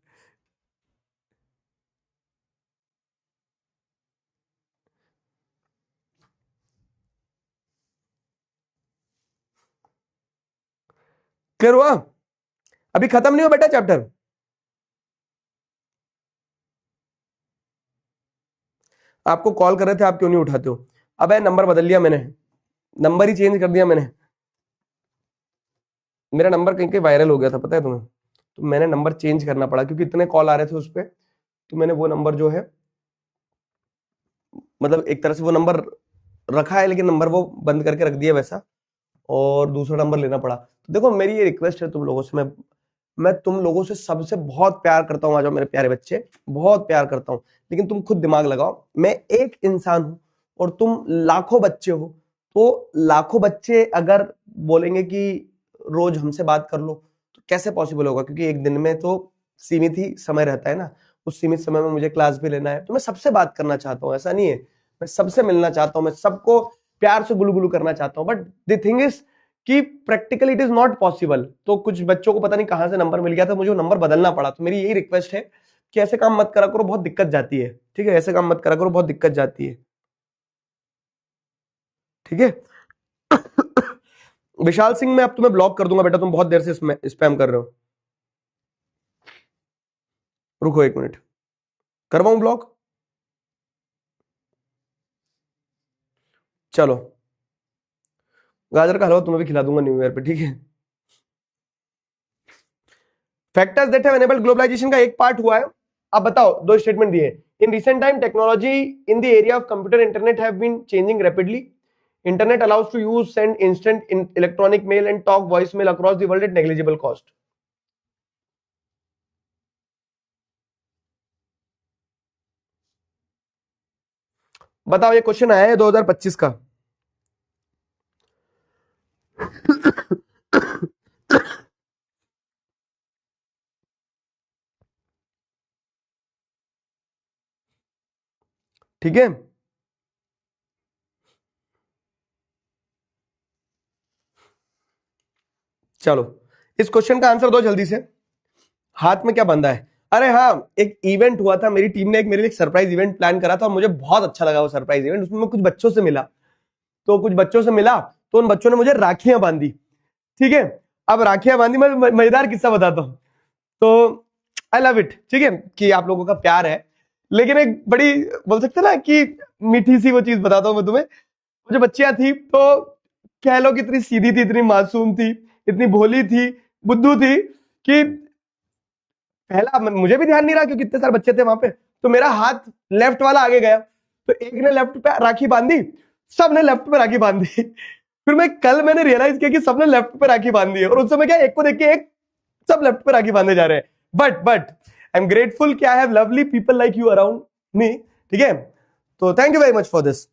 क्लियर हुआ? अभी खत्म नहीं हुआ बेटा चैप्टर। आपको कॉल कर रहे थे, आप क्यों नहीं उठाते हो? अब नंबर बदल लिया मैंने, नंबर ही चेंज कर दिया मैंने। मेरा नंबर कहीं कहीं वायरल हो गया था, पता है तुम्हें? तो मैंने नंबर चेंज करना पड़ा क्योंकि इतने कॉल आ रहे थे उस पर। तो मैंने वो नंबर जो है, मतलब एक तरह से वो नंबर रखा है लेकिन नंबर वो बंद करके रख दिया वैसा, और दूसरा नंबर लेना पड़ा। तो देखो मेरी ये रिक्वेस्ट है तुम लोगों से, मैं तुम लोगों से सबसे बहुत प्यार करता हूं, आ जाओ मेरे प्यारे बच्चे, बहुत प्यार करता हूं, लेकिन तुम खुद दिमाग लगाओ। मैं एक इंसान हूं और तुम लाखों बच्चे हो, तो लाखों बच्चे अगर बोलेंगे कि रोज हमसे बात कर लो तो कैसे पॉसिबल होगा? क्योंकि एक दिन में तो सीमित ही समय रहता है ना, उस सीमित समय में मुझे क्लास भी लेना है। तो मैं सबसे बात करना चाहता हूं, ऐसा नहीं है, मैं सबसे मिलना चाहता हूं, मैं सबको प्यार से गुलू गुलू करना चाहता हूं, बट द थिंग इज कि practically it is not possible. तो कुछ बच्चों को पता नहीं कहां से नंबर मिल गया था, मुझे वो नंबर बदलना पड़ा। तो मेरी यही रिक्वेस्ट है कि ऐसे काम मत करा करो, बहुत दिक्कत जाती है। ठीक है, ऐसे काम मत करा करो, बहुत दिक्कत जाती है। ठीक है। विशाल सिंह, मैं अब तुम्हें ब्लॉक कर दूंगा बेटा, तुम बहुत देर से स्पैम कर रहे हो। रुको एक मिनट, करवाऊं ब्लॉक? चलो, गाजर का हलवा तुम्हें भी खिला दूंगा न्यू ईयर पे, ठीक है। Factors that have enabled globalisation का एक पार्ट हुआ है। अब बताओ, दो स्टेटमेंट दिए। In recent time technology in the area of computer internet have been changing rapidly. Internet allows to use send instant electronic mail and talk voice mail across the world at negligible cost. बताओ, ये question आया है 2025 का। ठीक है, चलो इस question का आंसर दो जल्दी से। हाथ में क्या बंधा है? अरे हाँ, एक इवेंट हुआ था, मेरी टीम ने एक मेरे लिए एक सरप्राइज इवेंट प्लान करा था और मुझे बहुत अच्छा लगा वो सरप्राइज इवेंट। उसमें मैं कुछ बच्चों से मिला, तो कुछ बच्चों से मिला तो उन बच्चों ने मुझे राखियां बांधी। ठीक है, अब राखियां बांधी, मैं मजेदार किस्सा बताता हूँ। तो आई लव इट, ठीक है, कि आप लोगों का प्यार है, लेकिन एक बड़ी बोल सकते ना कि मीठी सी वो चीज बताता हूँ मैं तुम्हें। वो जो बच्चियां थी, तो कह लो कि इतनी सीधी थी, इतनी मासूम थी, इतनी भोली थी, बुद्धू थी कि पहला मुझे भी ध्यान नहीं रहा क्योंकि इतने सारे बच्चे थे वहां पे। तो मेरा हाथ लेफ्ट वाला आगे गया, तो एक ने लेफ्ट पे राखी बांधी, सबने लेफ्ट पे राखी बांधी। फिर मैंने रियलाइज किया कि सबने लेफ्ट पे राखी बांधी है, और उस समय क्या, एक को देख के एक, सब लेफ्ट पे राखी बांधे जा रहे हैं। बट आई एम ग्रेटफुल कि I have lovely people like you around me. ठीक है, तो thank you very much for this.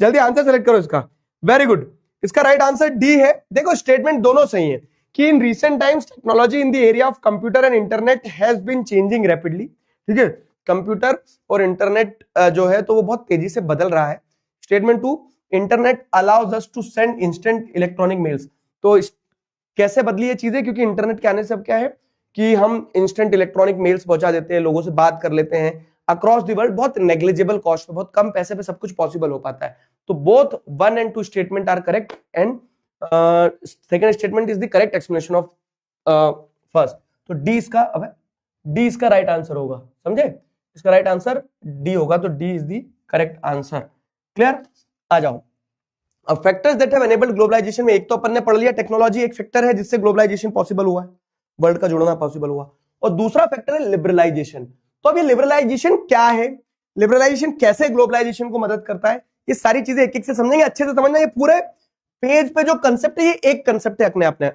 जल्दी आंसर सेलेक्ट करो इसका। वेरी गुड, इसका राइट आंसर डी है। देखो स्टेटमेंट दोनों सही है कि in recent times technology in the area of computer and internet has been changing rapidly. ठीक है, कंप्यूटर और इंटरनेट जो है तो वो बहुत तेजी से बदल रहा है। Statement two, internet allows us to send instant electronic mails. तो कैसे बदली ये चीजें? क्योंकि इंटरनेट के आने से अब क्या है कि हम इंस्टेंट इलेक्ट्रॉनिक मेल्स पहुंचा देते हैं, लोगों से बात कर लेते हैं अक्रॉस द वर्ल्ड, बहुत नेग्लिजिबल कॉस्ट पे, बहुत कम पैसे पे सब कुछ पॉसिबल हो पाता है। तो both 1 and 2 statement are correct, and second statement is the correct explanation of first. तो डी इसका, अब डी इसका राइट आंसर होगा, समझे? इसका राइट आंसर डी होगा, तो D is the correct answer. Clear? आ जाओ अब, factors that have enabled globalisation में एक तो अपन ने पढ़ लिया, टेक्नोलॉजी एक फैक्टर है जिससे ग्लोबलाइजेशन पॉसिबल हुआ है, वर्ल्ड का जुड़ना पॉसिबल हुआ। और दूसरा फैक्टर है लिबरलाइजेशन। तो अब ये लिबरलाइजेशन क्या है, लिबरलाइजेशन कैसे ग्लोबलाइजेशन को मदद करता है, ये सारी चीजें एक एक से समझेंगे, अच्छे से समझना। ये पूरे पेज पे जो कंसेप्ट है, ये एक कंसेप्ट है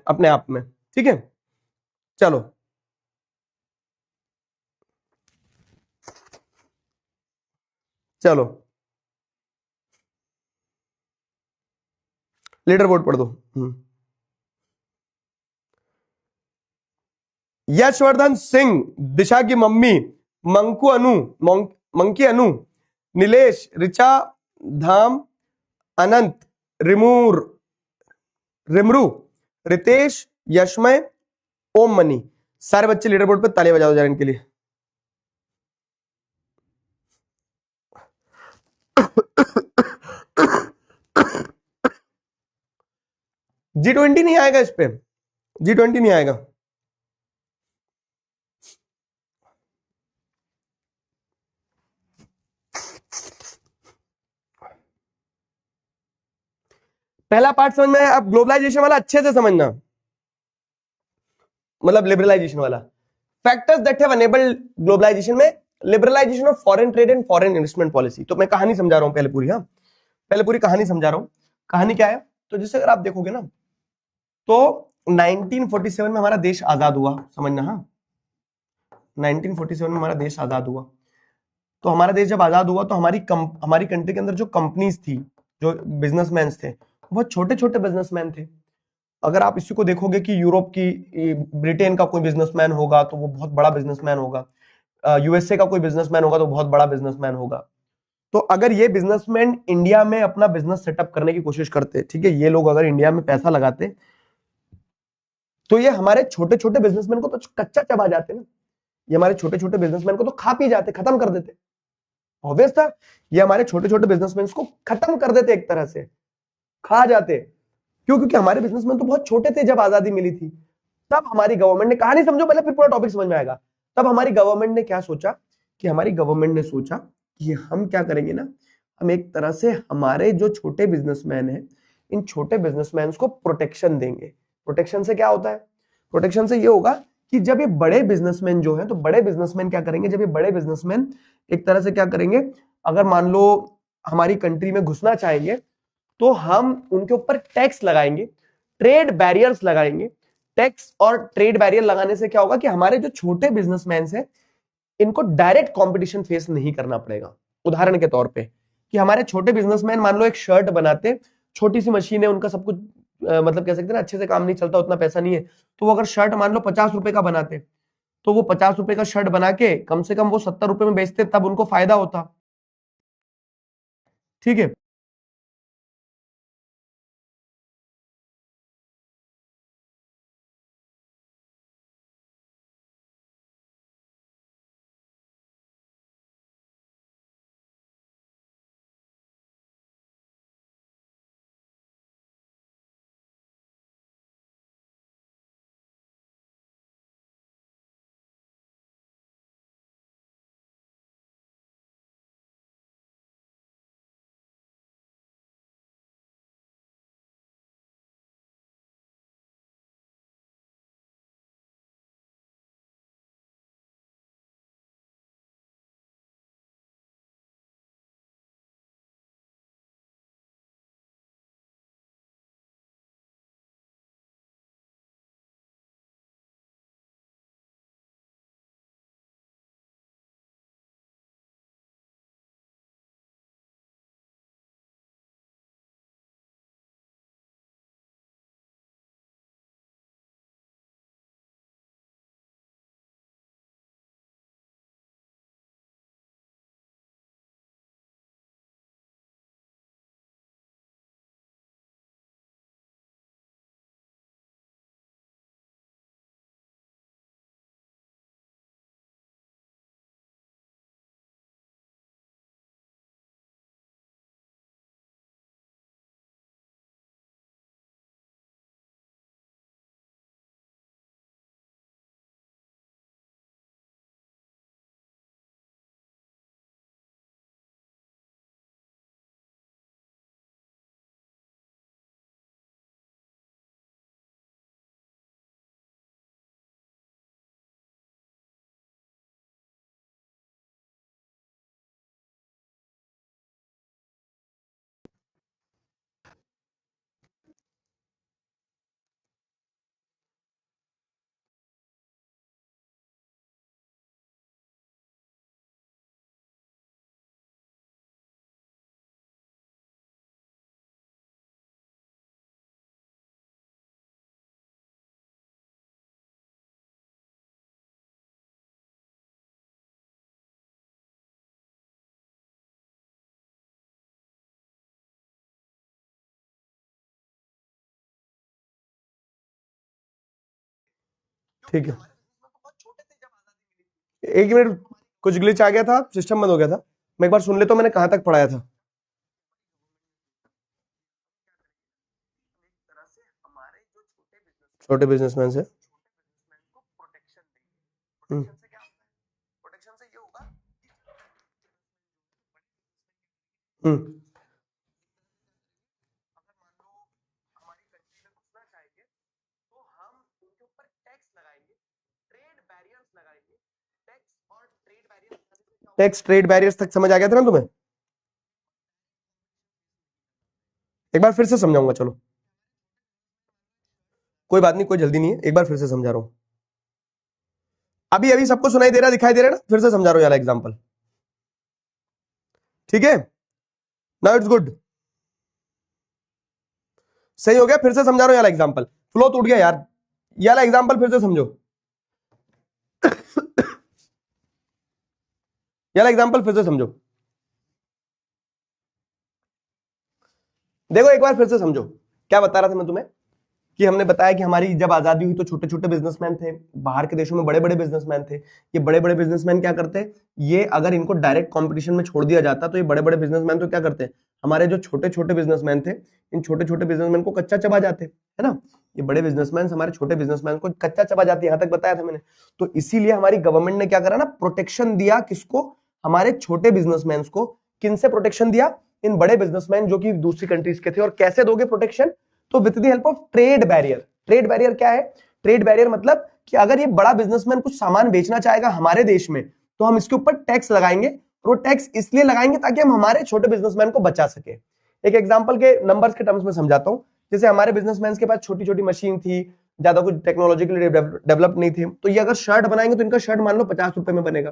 अपने आप में। ठीक है, चलो चलो लीडर बोर्ड पढ़ दो। यशवर्धन सिंह, दिशा की मम्मी, मंकू अनु, मंकी अनु, नीलेश, रिचा, धाम, अनंत, रिमूर, रिमरू, रितेश, यशमय, ओम मनी, सारे बच्चे लीडर बोर्ड पे ताली बजाओ जरा इनके लिए। G20 नहीं आएगा इस पे, G20 नहीं आएगा। पहला पार्ट समझ में आया। अब ग्लोबलाइजेशन वाला अच्छे से समझना, मतलब लिबरलाइजेशन वाला। Factors that have enabled globalisation में liberalisation of foreign trade and foreign investment policy. तो मैं कहानी समझा रहा हूं पहले पूरी, हाँ पहले पूरी कहानी समझा रहा हूं। कहानी क्या है, तो जैसे अगर आप देखोगे ना, तो 1947 में हमारा देश आजाद हुआ, समझना हाँ, 1947 में हमारा देश आजाद हुआ। तो हमारा देश जब आजाद हुआ तो हमारी कंट्री के अंदर जो कंपनीज थी, जो बिजनेसमैन थे, बहुत छोटे छोटे बिजनेसमैन थे। अगर आप इसी को देखोगे कि यूरोप की, ब्रिटेन का कोई बिजनेसमैन होगा तो वो बहुत बड़ा बिजनेसमैन होगा, यूएसए का कोई बिजनेसमैन होगा तो बहुत बड़ा बिजनेसमैन होगा। तो अगर ये बिजनेसमैन इंडिया में अपना बिजनेस सेटअप करने की कोशिश करते, ठीक है, ये लोग अगर इंडिया में पैसा लगाते, तो ये हमारे छोटे छोटे बिजनेसमैन को तो कच्चा चबा जाते ना, ये हमारे छोटे छोटे बिजनेसमैन को तो खा पी जाते, खत्म कर देते। ऑब्वियस था, ये हमारे छोटे छोटे बिजनेसमैन को खत्म कर देते, एक तरह से खा जाते। क्यों? क्योंकि हमारे बिजनेसमैन तो बहुत छोटे थे जब आजादी मिली थी। तब हमारी गवर्नमेंट ने, कहानी समझो पहले फिर पूरा टॉपिक समझ में आएगा। तब हमारी गवर्नमेंट ने क्या सोचा, कि हमारी गवर्नमेंट ने सोचा कि हम क्या करेंगे ना, हम एक तरह से हमारे जो छोटे बिजनेसमैन हैं, इन छोटे बिजनेसमैन को प्रोटेक्शन देंगे। प्रोटेक्शन से क्या होता है? प्रोटेक्शन से ये होगा कि जब ये बड़े बिजनेसमैन जो हैं, तो बड़े बिजनेसमैन क्या करेंगे, जब ये बड़े बिजनेसमैन एक तरह से क्या करेंगे, अगर मान लो हमारी कंट्री में घुसना चाहेंगे, तो हम उनके ऊपर टैक्स लगाएंगे, ट्रेड बैरियर्स लगाएंगे। टैक्स और ट्रेड बैरियर लगाने से क्या होगा कि हमारे जो छोटे बिजनेसमैन हैं, इनको डायरेक्ट कंपटीशन फेस नहीं करना पड़ेगा। उदाहरण के तौर पे, कि हमारे छोटे बिजनेसमैन मान लो एक शर्ट बनाते, छोटी सी मशीन है, उनका सब कुछ मतलब कह सकते हैं ना, अच्छे से काम नहीं चलता, उतना पैसा नहीं है, तो वो अगर शर्ट मान लो 50 रुपए का बनाते, तो वो 50 रुपए का शर्ट बना के कम से कम वो 70 रुपए में बेचते, तब उनको फायदा होता। ठीक है, ठीक है, एक मिनट, कुछ ग्लिच आ गया था, सिस्टम बंद हो गया था। मैं एक बार सुन ले तो मैंने कहां तक पढ़ाया था। छोटे बिजनेसमैन से हम्म हम्म टैक्स ट्रेड बैरियर्स तक समझ आ गया था ना तुम्हें? एक बार फिर से समझाऊंगा, चलो कोई बात नहीं, कोई जल्दी नहीं है, एक बार फिर से समझा रहा हूं। अभी अभी सबको सुनाई दे रहा, दिखाई दे रहा है ना? फिर से समझा रहा हूं यार एग्जांपल, ठीक है? नाउ इट्स गुड, सही हो गया। फिर से समझा रहा हूं यार एग्जांपल, फ्लो टूट गया यार। यार एग्जांपल फिर से समझो, यार एग्जांपल फिर से समझो, देखो एक बार फिर से समझो। क्या बता रहा था मैं तुम्हें कि हमने बताया कि हमारी जब आजादी हुई तो छोटे छोटे बिजनेसमैन थे, बाहर के देशों में बड़े बड़े बिजनेसमैन थे। ये बड़े बड़े बिजनेसमैन क्या करते हैं, ये अगर इनको डायरेक्ट कंपटीशन में छोड़ दिया जाता तो ये बड़े बड़े बिजनेसमैन तो क्या करते हैं, हमारे जो छोटे छोटे बिजनेसमैन थे, इन छोटे छोटे बिजनेसमैन को कच्चा चबा जाते, है ना? ये बड़े बिजनेसमैन हमारे छोटे बिजनेसमैन को कच्चा चबा जाते, यहां तक बताया था मैंने। तो इसीलिए हमारी गवर्नमेंट ने क्या करा ना, प्रोटेक्शन दिया किसको, हमारे छोटे बिजनेसमैन को। किनसे प्रोटेक्शन दिया? इन बड़े बिजनेसमैन जो कि दूसरी कंट्रीज के थे। और कैसे दोगे प्रोटेक्शन? तो with the help of trade barrier. Trade barrier क्या है? ट्रेड बैरियर मतलब कि अगर ये बड़ा बिजनेसमैन कुछ सामान बेचना चाहेगा हमारे देश में, तो हम इसके ऊपर टैक्स लगाएंगे। और वो टैक्स इसलिए लगाएंगे ताकि हम हमारे छोटे बिजनेसमैन को बचा सके। एक एग्जांपल के नंबर्स के टर्म्स में समझाता हूं। जैसे हमारे बिजनेसमैन के पास छोटी छोटी मशीन थी, ज्यादा कुछ टेक्नोलॉजिकली डेवलप नहीं थी, तो ये अगर शर्ट बनाएंगे तो इनका शर्ट मान लो 50 रुपए में बनेगा।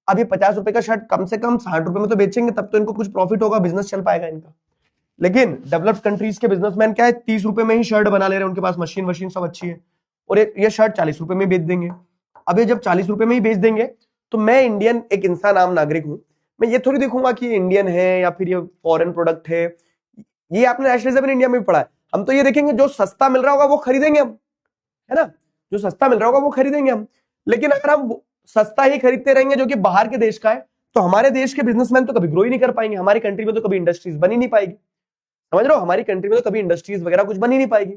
अब ये 50 रुपए का शर्ट कम से कम 60 रुपए में तो बेचेंगे, तब तो इनको कुछ प्रॉफिट होगा, बिजनेस चल पाएगा इनका। लेकिन डेवलप्ड कंट्रीज के बिजनेसमैन क्या है, 30 रुपए में ही शर्ट बना ले रहे हैं, उनके पास मशीन वशीन सब अच्छी है, और ये शर्ट 40 रुपए में बेच देंगे। अब ये जब 40 रुपए में ही बेच देंगे, तो मैं इंडियन एक इंसान, आम नागरिक हूं, मैं ये थोड़ी देखूंगा कि ये इंडियन है या फिर ये फॉरेन प्रोडक्ट है। ये आपने नेशनलिज्म इन इंडिया में भी पढ़ा है। हम तो ये देखेंगे जो सस्ता मिल रहा होगा वो खरीदेंगे हम, है ना? जो सस्ता मिल रहा होगा वो खरीदेंगे हम। लेकिन अगर हम सस्ता ही खरीदते रहेंगे जो कि बाहर के देश का है, तो हमारे देश के बिजनेसमैन तो कभी ग्रो ही नहीं कर पाएंगे, हमारी कंट्री में तो कभी इंडस्ट्रीज बनी नहीं पाएगी। समझ रहे हो? हमारी कंट्री में तो कभी इंडस्ट्रीज वगैरह कुछ बनी नहीं पाएगी।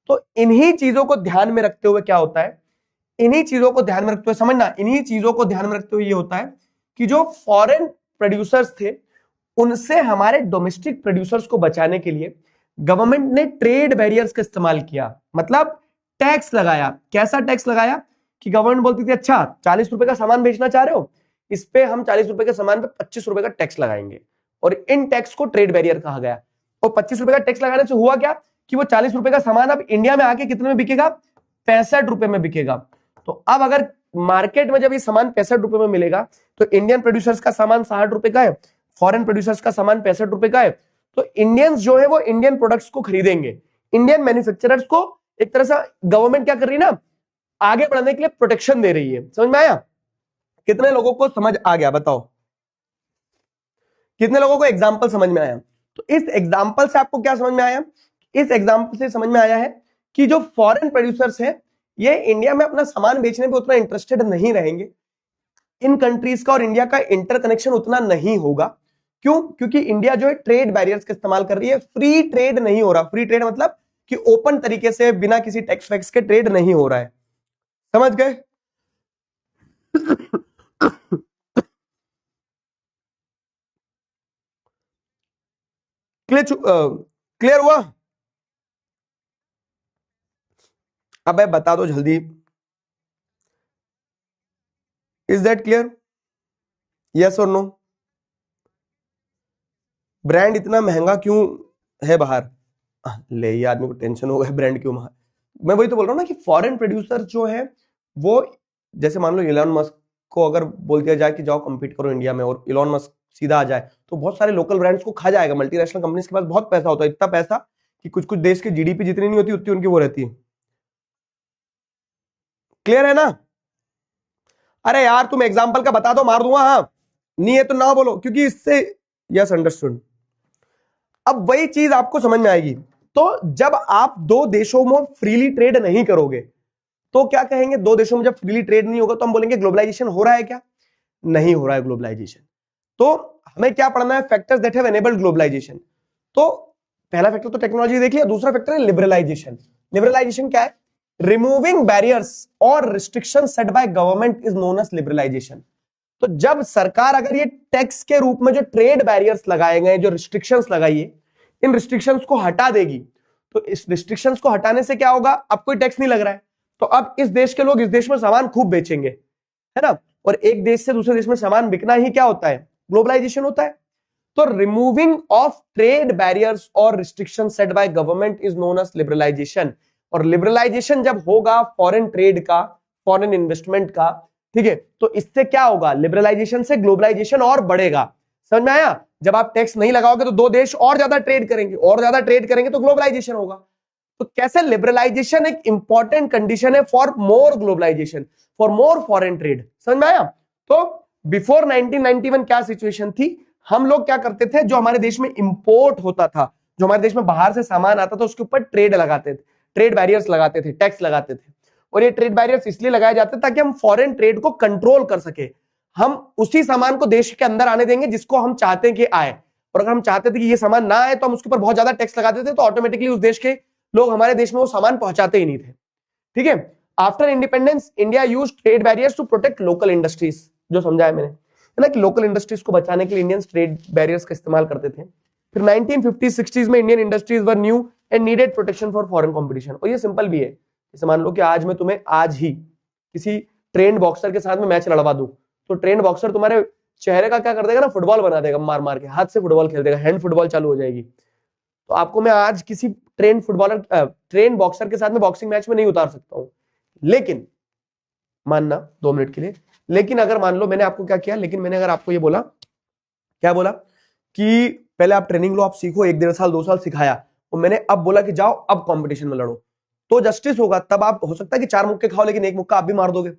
तो इन्हीं चीजों को ध्यान में रखते हुए क्या होता है, इन्हीं चीजों को ध्यान में रखते हुए, समझना, इन्हीं चीजों को ध्यान में रखते हुए ये होता है कि जो फॉरेन प्रोड्यूसर्स थे उनसे हमारे डोमेस्टिक प्रोड्यूसर्स को बचाने के लिए गवर्नमेंट ने ट्रेड बैरियर्स का इस्तेमाल किया। मतलब टैक्स लगाया। कैसा टैक्स लगाया कि गवर्नमेंट बोलती थी अच्छा 40 रुपए का सामान बेचना चाह रहे हो, इस पे हम 40 रुपए के सामान पे 25 रुपए का टैक्स लगाएंगे, और इन टैक्स को ट्रेड बैरियर कहा गया। और 25 रुपए का टैक्स लगाने से हुआ क्या कि वो 40 रुपए का सामान अब इंडिया में आके कितने में बिकेगा, 65 रुपए में बिकेगा। तो अब अगर मार्केट में जब ये सामान 65 रुपए में मिलेगा, तो इंडियन प्रोड्यूसर्स का सामान 60 रुपए का है, फॉरेन प्रोड्यूसर्स का सामान 65 रुपए का है, तो इंडियंस जो है वो इंडियन प्रोडक्ट्स को खरीदेंगे। इंडियन मैन्युफैक्चरर्स को एक तरह से गवर्नमेंट क्या कर रही है ना, आगे बढ़ने के लिए प्रोटेक्शन दे रही है। समझ में आया? कितने लोगों को समझ आ गया बताओ? कितने लोगों को एग्जाम्पल समझ में आया? तो इस एग्जाम्पल से आपको क्या समझ में आया? इस एग्जाम्पल से समझ में आया है कि जो फॉरेन प्रोड्यूसर्स हैं ये इंडिया में अपना सामान बेचने पे उतना इंटरेस्टेड नहीं रहेंगे। इन कंट्रीज का और इंडिया का इंटरकनेक्शन उतना नहीं होगा। क्यों? क्योंकि इंडिया जो है ट्रेड बैरियर्स का इस्तेमाल कर रही है, फ्री ट्रेड नहीं हो रहा। फ्री ट्रेड मतलब कि ओपन तरीके से बिना किसी टैक्स वैक्स के ट्रेड नहीं हो रहा है। समझ गए? क्लियर हुआ? अब बता दो जल्दी, इज दैट क्लियर? यस और नो? ब्रांड इतना महंगा क्यों है बाहर? ले ये आदमी को टेंशन हो गया, ब्रांड क्यों महंगा। मैं वही तो बोल रहा हूँ ना कि फॉरेन प्रोड्यूसर जो है वो, जैसे मान लो इलॉन मस्क को अगर बोल दिया जाए कि जाओ compete करो इंडिया में, और इलॉन मस्क सीधा आ जाए, तो बहुत सारे लोकल ब्रांड्स को खा जाएगा। मल्टीनेशनल कंपनीज के पास बहुत पैसा होता है, इतना पैसा कि कुछ कुछ देश की जीडीपी जितनी नहीं होती उतनी उनकी वो रहती है। क्लियर है ना? अरे यार तुम एग्जाम्पल का बता दो, मार दूंगा। हाँ नहीं है तो ना बोलो, क्योंकि इससे, यस अंडरस्टूड। अब वही चीज आपको समझ में आएगी। तो जब आप दो देशों में फ्रीली ट्रेड नहीं करोगे तो क्या कहेंगे, दो देशों में जब फ्रीली ट्रेड नहीं होगा तो हम बोलेंगे ग्लोबलाइजेशन हो रहा है क्या? नहीं हो रहा है ग्लोबलाइजेशन। तो हमें क्या पढ़ना है, factors that have enabled globalisation. तो पहला फैक्टर तो टेक्नोलॉजी देख लिया, दूसरा फैक्टर है लिबरलाइजेशन। लिबरलाइजेशन क्या है? रिमूविंग बैरियर्स और restriction set by government is known as liberalisation. तो जब सरकार अगर ये टैक्स के रूप में जो ट्रेड बैरियर्स लगाए गए, जो रिस्ट्रिक्शंस लगाई है, इन रिस्ट्रिक्शंस को हटा देगी, तो इस रिस्ट्रिक्शंस को हटाने से क्या होगा? अब कोई टैक्स नहीं लग रहा है, तो अब इस देश के लोग इस देश में सामान खूब बेचेंगे, है ना। और एक देश से दूसरे देश में सामान बिकना ही क्या होता है? ग्लोबलाइजेशन होता है। तो रिमूविंग ऑफ ट्रेड बैरियर्स और restriction set by government is known as liberalisation. और लिबरलाइजेशन जब होगा फॉरेन ट्रेड का, फॉरेन इन्वेस्टमेंट का, ठीक है, तो इससे क्या होगा? लिबरलाइजेशन से ग्लोबलाइजेशन और बढ़ेगा। समझ में आया? जब आप टैक्स नहीं लगाओगे तो दो देश और ज्यादा ट्रेड करेंगे, और ज्यादा ट्रेड करेंगे तो ग्लोबलाइजेशन होगा। तो कैसे लिबरलाइजेशन एक इंपॉर्टेंट कंडीशन है for more globalisation, for more foreign trade. समझ में आया? तो बिफोर 1991 क्या सिचुएशन थी? हम लोग क्या करते थे, जो हमारे देश में इंपोर्ट होता था, जो हमारे देश में बाहर से सामान आता था, उसके ऊपर ट्रेड लगाते थे, ट्रेड बैरियर्स लगाते थे, टैक्स लगाते थे। और ये ट्रेड बैरियर्स इसलिए लगाए जाते ताकि हम फॉरेन ट्रेड को कंट्रोल कर सके। हम उसी सामान को देश के अंदर आने देंगे जिसको हम चाहते हैं कि आए, और अगर हम चाहते थे कि ये सामान ना आए तो हम उसके ऊपर बहुत ज्यादा टैक्स लगाते थे, तो ऑटोमेटिकली उस देश के लोग हमारे देश में वो सामान पहुंचाते ही नहीं थे। ठीक है। After independence India use trade barriers to protect local industries, जो समझाया मैंने, है ना, कि लोकल इंडस्ट्रीज को बचाने के लिए इंडियंस ट्रेड बैरियर्स का इस्तेमाल करते थे। फिर 1950-60s में Indian industries were new and needed protection for foreign competition. और ये सिंपल भी है, जैसे मान लो कि आज मैं तुम्हें आज ही किसी ट्रेंड बॉक्सर के साथ में मैच लड़वा दूं, तो ट्रेंड बॉक्सर तुम्हारे चेहरे का क्या कर देगा ना, फुटबॉल बना देगा, मार मार के हाथ से फुटबॉल खेल देगा, हैंड फुटबॉल चालू हो जाएगी। तो आपको मैं आज किसी ट्रेंड बॉक्सर के साथ में बॉक्सिंग मैच में नहीं उतार सकता हूं। लेकिन मानना 2 मिनट के लिए, लेकिन अगर मान लो मैंने आपको क्या किया, लेकिन मैंने अगर आपको ये बोला, क्या बोला कि पहले आप ट्रेनिंग लो, आप सीखो, 1 1.5 साल 2 साल सिखाया, और मैंने अब बोला कि जाओ अब कंपटीशन में लड़ो, तो जस्टिस होगा। तब आप हो सकता है कि 4 मुक्के खाओ, लेकिन 1 मुक्का आप भी मार दोगे।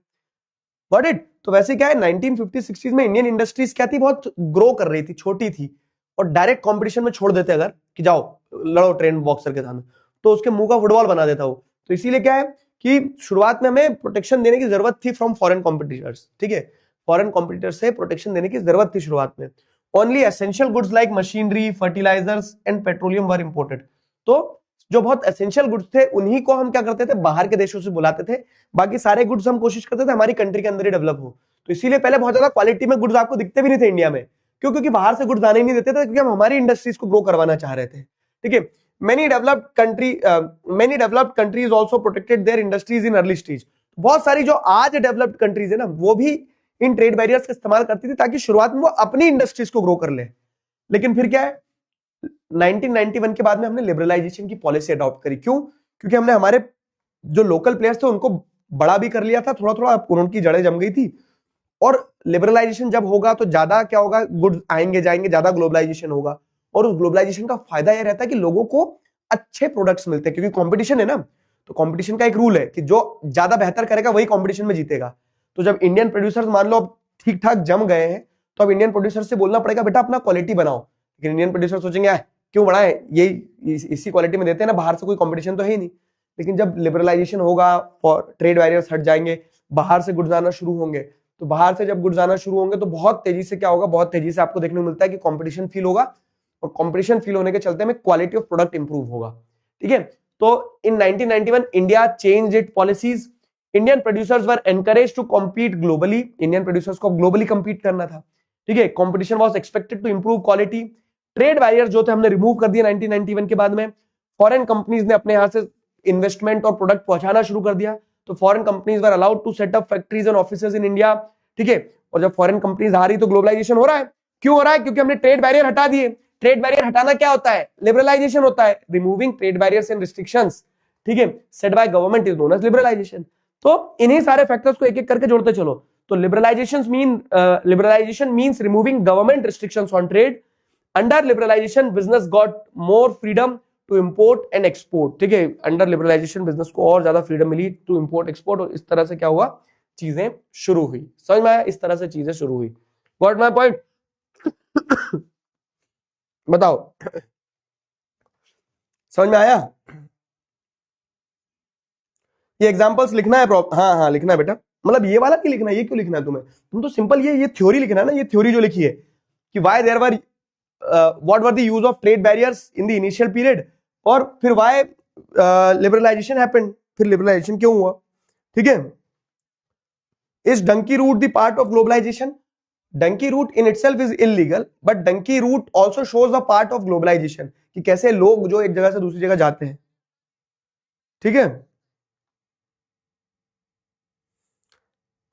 Got it? तो वैसे क्या है, 1950-60s में इंडियन इंडस्ट्रीज क्या थी, बहुत ग्रो कर रही थी, छोटी थी, और डायरेक्ट कंपटीशन में छोड़ देते अगर कि जाओ लड़ो ट्रेंड बॉक्सर के सामने, तो उसके मुंह का फुटबॉल बना देता वो। तो इसीलिए क्या है कि शुरुआत में हमें प्रोटेक्शन देने की जरूरत थी फ्रॉम फॉरेन कॉम्पिटिटर्स। ठीक है, फॉरेन कॉम्पिटिटर्स से प्रोटेक्शन देने की जरूरत थी शुरुआत में। Only essential goods like machinery, fertilisers and petroleum were imported. तो जो बहुत एसेंशियल गुड्स थे उन्हीं को हम क्या करते थे, बाहर के देशों से बुलाते थे। बाकी सारे गुड्स हम कोशिश करते थे हमारी कंट्री के अंदर ही डेवलप हो। तो इसीलिए पहले बहुत ज्यादा क्वालिटी में गुड्स आपको दिखते भी नहीं थे इंडिया में। क्यों? क्योंकि बाहर से गुड्स आने नहीं देते थे, क्योंकि हम हमारी इंडस्ट्रीज को ग्रो करवाना चाह रहे थे। ठीक है। many developed countries also protected their industries in early stage। बहुत सारी जो आज डेवलप्ड कंट्रीज है ना, वो भी इन ट्रेड बैरियर्स का इस्तेमाल करती थी ताकि शुरुआत में वो अपनी इंडस्ट्रीज को ग्रो कर ले। लेकिन फिर क्या है, 1991 के बाद में हमने लिबरलाइजेशन की पॉलिसी अडॉप्ट करी। क्यों? क्योंकि हमने हमारे जो लोकल प्लेयर्स थे उनको बड़ा भी कर लिया था, थोड़ा थोड़ा उनकी जड़ें जम गई थी। और लिबरलाइजेशन जब होगा तो ज्यादा क्या होगा, गुड्स आएंगे जाएंगे, ज्यादा ग्लोबलाइजेशन होगा। और उस ग्लोबलाइजेशन का फायदा यह रहता है कि लोगों को अच्छे प्रोडक्ट्स मिलते हैं, क्योंकि कंपटीशन है ना। तो कंपटीशन का एक रूल है कि जो ज्यादा बेहतर करेगा वही कंपटीशन में जीतेगा। तो जब इंडियन प्रोड्यूसर्स मान लो ठीक ठाक जम गए हैं, तो अब इंडियन प्रोड्यूसर से बोलना पड़ेगा बेटा अपना क्वालिटी बनाओ। लेकिन इंडियन प्रोड्यूसर सोचेंगे क्यों बढ़ाए, ये इसी क्वालिटी में देते हैं ना, बाहर से कोई कंपटीशन तो है ही नहीं। लेकिन जब लिबरलाइजेशन होगा, ट्रेड बैरियर्स हट जाएंगे, बाहर से गुड्स आना शुरू होंगे, तो बाहर से जब गुड्स आना शुरू होंगे तो बहुत तेजी से क्या होगा, बहुत तेजी से आपको देखने को मिलता है कि कंपटीशन फील होगा, और कंपटीशन फील होने के चलते में क्वालिटी ऑफ प्रोडक्ट इंप्रूव होगा। ठीक है। तो in 1991 India changed it policies. Indian producers were encourage to compete globally. Indian producers को ग्लोबली कम्पीट करना था। ठीक है। Competition was expected to improve quality. Trade barrier जो थे हमने रिमूव कर दिए 1991 के बाद में। फॉरेन कंपनीज ने अपने यहां से इन्वेस्टमेंट और प्रोडक्ट पहुंचाना शुरू कर दिया। तो foreign companies were allowed to set up factories and offices in India. ठीक है। और जब फॉरेन कंपनीज आ रही तो ग्लोबलाइजेशन हो रहा है। क्यों हो रहा है? क्योंकि हमने ट्रेड बैरियर हटा दिए। ट्रेड बैरियर हटाना क्या होता है? लिबरलाइजेशन होता है। Removing trade barriers and restrictions, ठीक है, set by government is known as liberalisation. तो इन्हीं सारे फैक्टर्स को एक एक करके जोड़ते चलो। तो liberalisation means removing government restrictions on trade. Under liberalisation business got more freedom to import and export. ठीक है। अंडर लिबरलाइजेशन बिजनेस को और ज्यादा फ्रीडम मिली टू इंपोर्ट एक्सपोर्ट, और इस तरह से क्या हुआ, चीजें शुरू हुई। समझ में आया? इस तरह से चीजें शुरू हुई। Got my point? बताओ, समझ में आया? ये एग्जांपल्स लिखना है, हाँ लिखना है बेटा। मतलब ये वाला नहीं लिखना है, ये क्यों लिखना है तुम्हें? तुम तो सिंपल ये थ्योरी लिखना है ना, ये थ्योरी जो लिखी है कि why there were what were the use of trade barriers in the initial period, और फिर व्हाई लिबरलाइजेशन हैपेंड, फिर लिबरलाइजेशन क्यों हुआ, ठीक है। Is donkey route the part of globalisation? Donkey route in itself is illegal, but donkey route also shows a part of globalisation, कि कैसे लोग जो एक जगह से दूसरी जगह जाते हैं, ठीक है,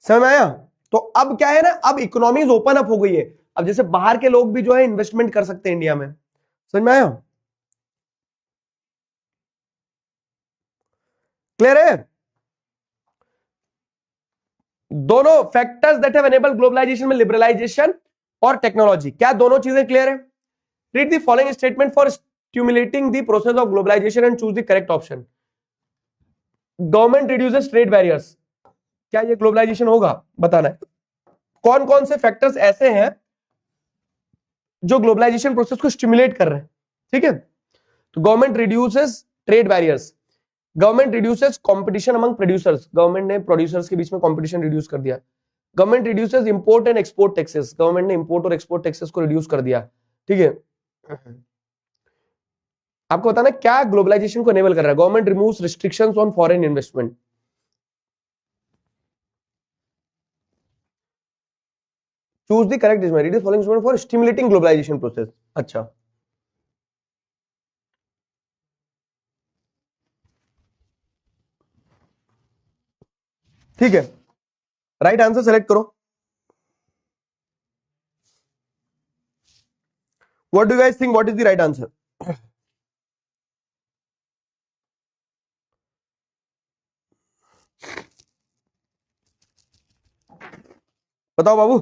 समझ में आया? तो अब क्या है ना, अब इकोनॉमीज ओपन अप हो गई है, अब जैसे बाहर के लोग भी जो है इन्वेस्टमेंट कर सकते हैं इंडिया में, समझ में आया? क्लियर है? दोनों factors that have enabled globalisation में लिबरलाइजेशन और टेक्नोलॉजी, क्या दोनों चीजें क्लियर है? Read the following statement for stimulating the process of globalisation and choose the correct option. Government reduces trade barriers, क्या ये ग्लोबलाइजेशन होगा? बताना है कौन कौन से फैक्टर्स ऐसे हैं जो ग्लोबलाइजेशन प्रोसेस को स्टिमुलेट कर रहे हैं, ठीक है। तो government reduces trade barriers, government reduces competition among producers, government ने प्रोड्यूसर्स के बीच में कंपटीशन रिड्यूस कर दिया। Government reduces import and export taxes, government ने इंपोर्ट और एक्सपोर्ट टैक्सेस को रिड्यूस कर दिया, ठीक है। आपको बताना क्या ग्लोबलाइजेशन को एनेबल कर रहा है? Government removes restrictions on foreign investment, choose the correct decision, read the following statement for stimulating globalisation process. अच्छा, ठीक है, राइट आंसर सेलेक्ट करो। What do you guys think, what is the right answer? बताओ बाबू।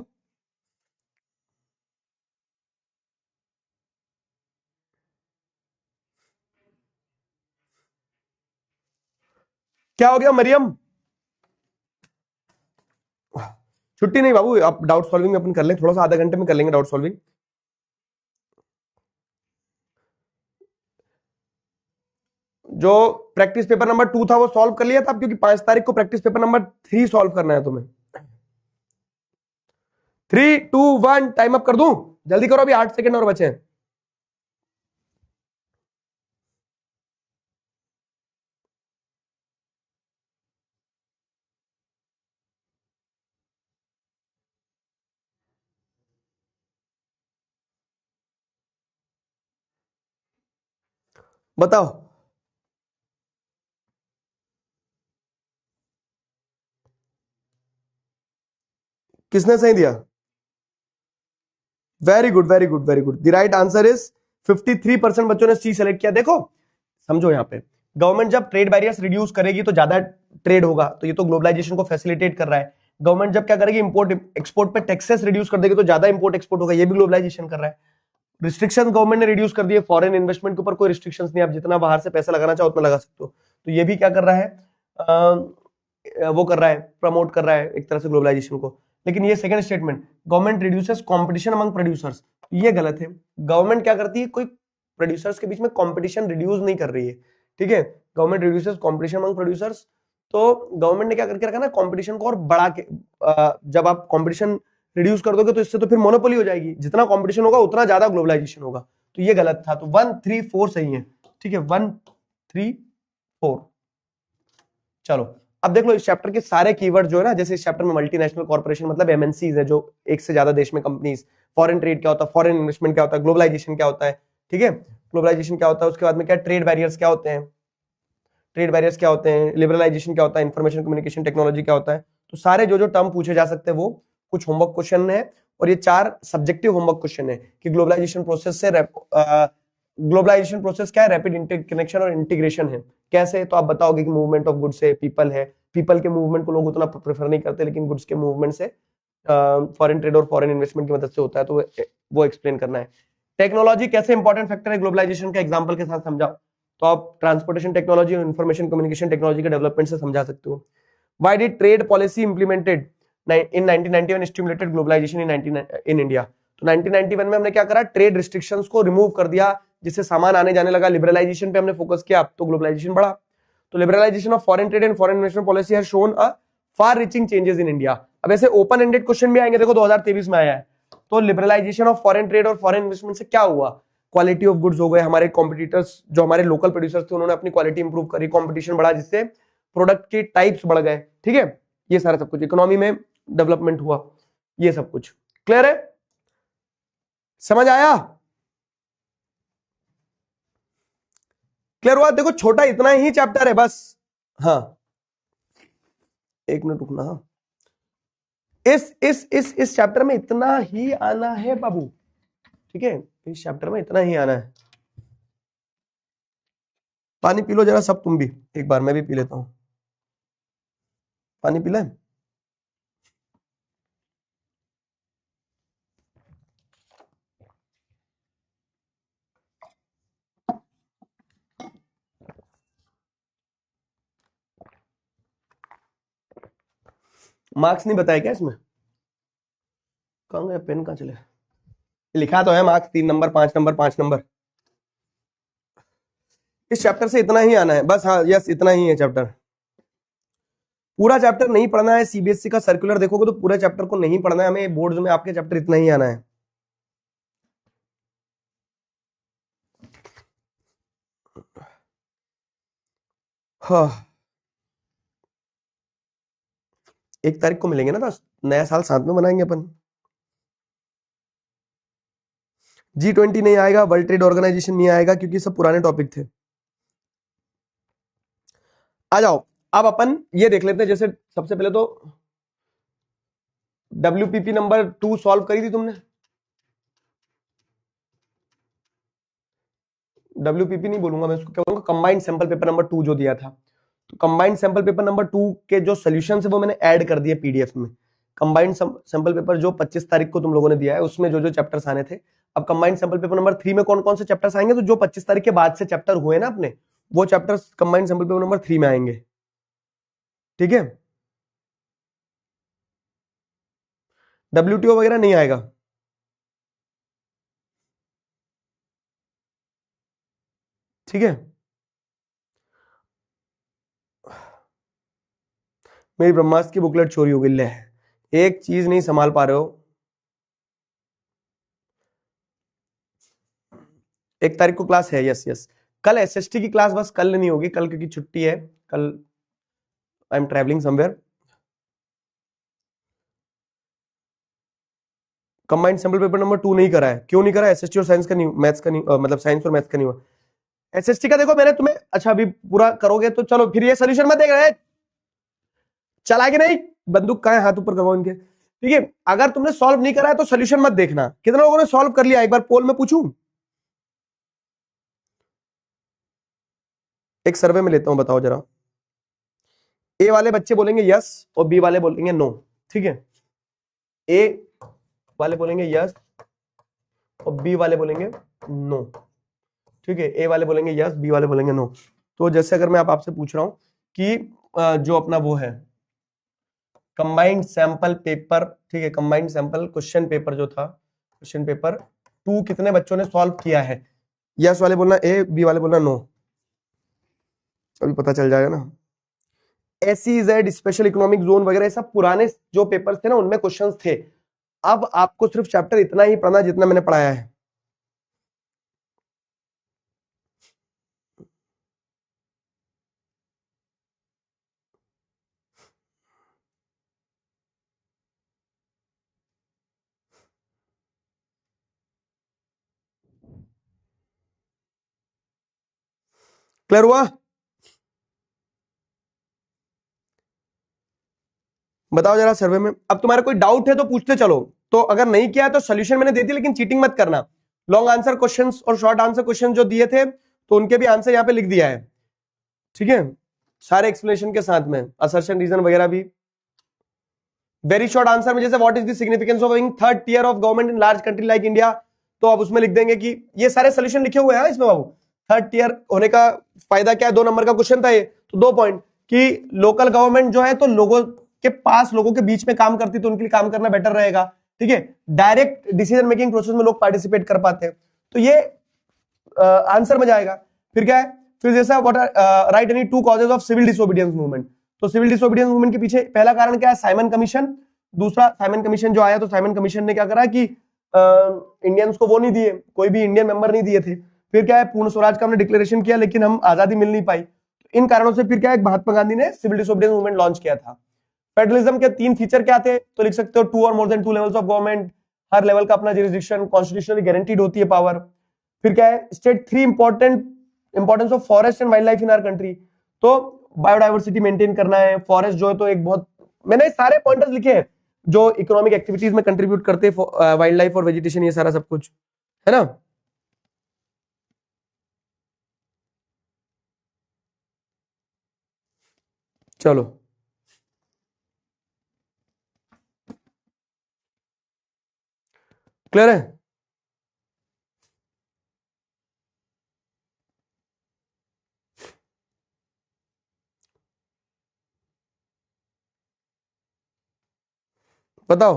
क्या हो गया मरियम? छुट्टी नहीं बाबू, आप डाउट सॉल्विंग अपन कर लें, थोड़ा सा आधा घंटे में कर लेंगे डाउट सॉल्विंग। जो प्रैक्टिस पेपर नंबर 2 था वो सॉल्व कर लिया था, क्योंकि 5 तारीख को प्रैक्टिस पेपर नंबर 3 सॉल्व करना है तुम्हें। 3 2 1 टाइम अप कर दूं? जल्दी करो, अभी 8 सेकंड और बचे हैं। बताओ किसने सही दिया? Very good very good very good, the right answer is 53% बच्चों ने सी सेलेक्ट किया। देखो समझो, यहाँ पे गवर्नमेंट जब ट्रेड बैरियर्स रिड्यूस करेगी तो ज्यादा ट्रेड होगा, तो ये तो ग्लोबलाइजेशन को फैसिलिटेट कर रहा है। गवर्नमेंट जब क्या करेगी, इंपोर्ट एक्सपोर्ट पे टैक्सेस रिड्यूस कर देगी तो ज्यादा इंपोर्ट एक्सपोर्ट होगा, ये भी ग्लोबलाइजेशन कर रहा है। रिस्ट्रिक्शन गवर्नमेंट ने रिड्यूस कर दिए, फॉरेन इन्वेस्टमेंट के ऊपर कोई रिस्ट्रिक्शंस नहीं, आप जितना बाहर से पैसा लगाना चाहो उतना लगा सकते हो, तो ये भी क्या कर रहा है, वो कर रहा है, प्रमोट कर रहा है एक तरह से ग्लोबलाइजेशन को। लेकिन ये second statement, government reduces competition among producers, ये गलत है। गवर्नमेंट क्या करती है, कोई प्रोड्यूसर्स के बीच में कंपटीशन रिड्यूस नहीं कर रही है, ठीक है। Government reduces competition among producers, तो गवर्नमेंट ने क्या करके रखा ना, कंपटीशन को और बढ़ा के, जब आप कंपटीशन रिड्यूस कर दोगे तो इससे तो फिर मोनोपोली हो जाएगी, जितना कंपटीशन होगा उतना ज्यादा ग्लोबलाइजेशन होगा, तो ये गलत था। तो 1 3 4 सही है, ठीक है, 1 3 4। चलो अब देख लो इस चैप्टर के सारे कीवर्ड जो है ना, जैसे इस चैप्टर में मल्टीनेशनल कॉर्पोरेशन मतलब एमएनसीज है, जो एक से ज्यादा देश में कंपनीज, फॉरेन ट्रेड क्या होता है, फॉरेन इन्वेस्टमेंट क्या होता है, ग्लोबलाइजेशन क्या होता है, ठीक है, ग्लोबलाइजेशन क्या होता है, उसके बाद में क्या ट्रेड बैरियर्स क्या होते हैं, ट्रेड बैरियर्स क्या होते हैं, लिबरलाइजेशन क्या होता है, इंफॉर्मेशन कम्युनिकेशन टेक्नोलॉजी क्या होता है। तो सारे जो जो टर्म पूछे जा सकते हैं वो कुछ होमवर्क क्वेश्चन है, और ये 4 सब्जेक्टिव होमवर्क क्वेश्चन है कि ग्लोबलाइजेशन प्रोसेस से ग्लोबलाइजेशन प्रोसेस क्या है, रैपिड इंटरकनेक्शन और इंटीग्रेशन है कैसे। तो आप बताओगे कि मूवमेंट ऑफ गुड्स से पीपल है, पीपल के मूवमेंट को लोग उतना प्रेफर नहीं करते, लेकिन गुड्स के मूवमेंट से फॉरेन ट्रेड और फॉरेन इन्वेस्टमेंट की मदद से होता है, तो वो एक्सप्लेन करना है। टेक्नोलॉजी कैसे इंपॉर्टेंट फैक्टर है ग्लोबलाइजेशन का, एग्जांपल के साथ समझाओ, तो आप ट्रांसपोर्टेशन टेक्नोलॉजी और इंफॉर्मेशन कम्युनिकेशन टेक्नोलॉजी के डेवलपमेंट से समझा सकते हो। Why did trade policy implemented in 1991 stimulated globalisation in India. तो 1991 में हमने क्या करा, ट्रेड रिस्ट्रिक्शंस को रिमूव कर दिया, जिससे सामान आने जाने लगा, लिबरलाइजेशन पे हमने फोकस किया, तो ग्लोबलाइजेशन बढ़ा। तो liberalisation of foreign trade and foreign investment policy has shown a far reaching changes in India. अब ऐसे ओपन एंडेड क्वेश्चन भी आएंगे, देखो 2023 में आया है, तो लिबरलाइजेशन ऑफ फॉरेन ट्रेड और फॉरेन इन्वेस्टमेंट से क्या हुआ, क्वालिटी ऑफ गुड्स हो गए, हमारे कॉम्पिटिटर्स जो हमारे लोकल प्रोड्यूसर्स थे उन्होंने अपनी क्वालिटी इंप्रूव करी, कंपटीशन बढ़ा जिससे प्रोडक्ट के टाइप्स बढ़ गए, ठीक है, ये सारा सब कुछ इकोनॉमी में डेवलपमेंट हुआ, ये सब कुछ क्लियर है, समझ आया, क्लियर हुआ। देखो छोटा इतना ही चैप्टर है बस, हाँ एक मिनट रुकना, हाँ इस चैप्टर में इतना ही आना है बाबू, ठीक है, इस चैप्टर में इतना ही आना है। पानी पी लो जरा सब तुम भी, एक बार मैं भी पी लेता हूं, पानी पी ले। मार्क्स नहीं बताया क्या इसमें, कहाँ गया पेन, कहाँ चले, लिखा तो है मार्क्स 3 नंबर 5 नंबर 5 नंबर। इस चैप्टर से इतना ही आना है बस, हाँ यस इतना ही है चैप्टर, पूरा चैप्टर नहीं पढ़ना है। सीबीएसई का सर्कुलर देखोगे तो पूरे चैप्टर को नहीं पढ़ना है हमें, बोर्ड्स में आपके चैप्टर इतना ही आना है। हाँ 1 तारीख को मिलेंगे ना, तो नया साल साथ में बनाएंगे अपन। G20 नहीं आएगा, वर्ल्ड ट्रेड ऑर्गेनाइजेशन नहीं आएगा, क्योंकि सब पुराने टॉपिक थे। आ जाओ अब अपन ये देख लेते हैं, जैसे सबसे पहले तो WPP नंबर 2 सॉल्व करी थी तुमने, WPP नहीं बोलूंगा मैं उसको, क्या बोलूंगा, कंबाइंड सैंपल पेपर नंबर 2 जो दिया था, तो कंबाइंड सैंपल पेपर नंबर 2 के जो सॉल्यूशंस है वो मैंने ऐड कर दिए पीडीएफ में। कंबाइंड सैंपल पेपर जो 25 तारीख को तुम लोगों ने दिया है उसमें जो जो चैप्टर्स आने थे, अब कंबाइंड सैंपल पेपर नंबर 3 में कौन कौन से चैप्टर्स आएंगे, तो जो 25 तारीख के बाद से चैप्टर हुए ना अपने, वो chapters combined sample paper number 3 में आएंगे, ठीक है। WTO वगैरह नहीं आएगा, ठीक है। मेरी ब्रह्मास्त्र की बुकलेट चोरी हो गई, ले एक चीज नहीं संभाल पा रहे हो। 1 तारीख को क्लास है, यस यस, कल एसएसटी की क्लास बस कल नहीं होगी, कल क्योंकि छुट्टी है, कल I am travelling somewhere. Combined sample paper number 2 नहीं करा है, क्यों नहीं करा है, एसएसटी और साइंस का नहीं, मैथ्स का नहीं, मतलब साइंस और मैथ्स का नहीं हुआ। एसएसटी का देखो मैंने तुम्हें, अच्छा अभी पूरा करोगे तो चलो, फिर ये सोल्यूशन मत देख रहे, चला के नहीं, बंदूक कहाँ है, हाथ ऊपर करवाओ इनके, ठीक है। अगर तुमने सॉल्व नहीं करा है तो सोल्यूशन मत देखना। कितने लोगों ने सॉल्व कर लिया, एक बार पोल में पूछूं, एक सर्वे में लेता हूं, बताओ जरा। ए वाले बच्चे बोलेंगे यस और बी वाले बोलेंगे नो, ठीक है। ए वाले बोलेंगे यस और बी वाले बोलेंगे नो, ठीक है। ए वाले बोलेंगे यस, बी वाले बोलेंगे नो। तो जैसे अगर मैं आपसे पूछ रहा हूं कि जो अपना वो है कंबाइंड सैंपल पेपर, ठीक है, कंबाइंड सैंपल क्वेश्चन पेपर जो था, क्वेश्चन पेपर 2 कितने बच्चों ने सॉल्व किया है, यस वाले बोलना ए, बी वाले बोलना नो, अभी पता चल जाएगा ना। SEZ स्पेशल इकोनॉमिक जोन वगैरह सब पुराने जो पेपर्स थे ना उनमें क्वेश्चंस थे। अब आपको सिर्फ चैप्टर इतना ही पढ़ना जितना मैंने पढ़ाया है। क्लियर हुआ, बताओ जरा सर्वे में। अब तुम्हारा कोई डाउट है तो पूछते चलो, तो अगर नहीं किया है तो सोल्यूशन मैंने दे दिया, लेकिन चीटिंग मत करना। लॉन्ग आंसर क्वेश्चंस और शॉर्ट आंसर क्वेश्चन जो दिए थे तो उनके भी आंसर यहाँ पे लिख दिया है, ठीक है, सारे एक्सप्लेनेशन के साथ में, असर्शन रीजन वगैरह भी। वेरी शॉर्ट आंसर में जैसे what is the significance of having third tier of government in large country like India, तो अब उसमें लिख देंगे कि ये सारे सोल्यूशन लिखे हुए हैं इसमें बाबू। थर्ड टियर होने का फायदा क्या है, 2 नंबर का क्वेश्चन था ये, तो 2 पॉइंट कि लोकल गवर्नमेंट जो है तो लोगों के पास, लोगों के बीच में काम करती, तो उनके लिए काम करना बेटर रहेगा, ठीक है। डायरेक्ट डिसीजन मेकिंग प्रोसेस में लोग पार्टिसिपेट कर पाते हैं, तो ये आंसर में जाएगा। फिर क्या है, फिर जैसा what write any 2 causes of civil disobedience movement, तो सिविल डिसोबीडियंस मूवमेंट के पीछे पहला कारण क्या है, साइमन कमीशन। दूसरा, साइमन कमीशन जो आया तो साइमन कमीशन ने क्या करा कि इंडियंस को वो नहीं दिए, कोई भी इंडियन मेंबर नहीं दिए थे। फिर क्या है, पूर्ण स्वराज का हमने डिक्लेरेशन किया लेकिन हम आजादी मिल नहीं पाई। इन कारणों से फिर क्या है, महात्मा गांधी ने सिविल डिसोबीडियंस मूवमेंट लॉन्च किया था। फेडरलिज्म के 3 फीचर क्या थे, तो लिख सकते हो 2 और more than 2 levels of government, her level का अपना जुरिसडिक्शन, कॉन्स्टिट्यूशनली गारंटीड होती है पावर। फिर क्या है, state 3 importance of forest and wildlife in our country, तो बायोडाइवर्सिटी मेंटेन करना है, फॉरेस्ट जो है तो एक बहुत, मैंने सारे पॉइंटर्स लिखे हैं जो इकोनॉमिक एक्टिविटीज में कंट्रीब्यूट करते हैं, वाइल्ड लाइफ और वेजिटेशन, ये सारा सब कुछ है ना। चलो क्लियर है। बताओ।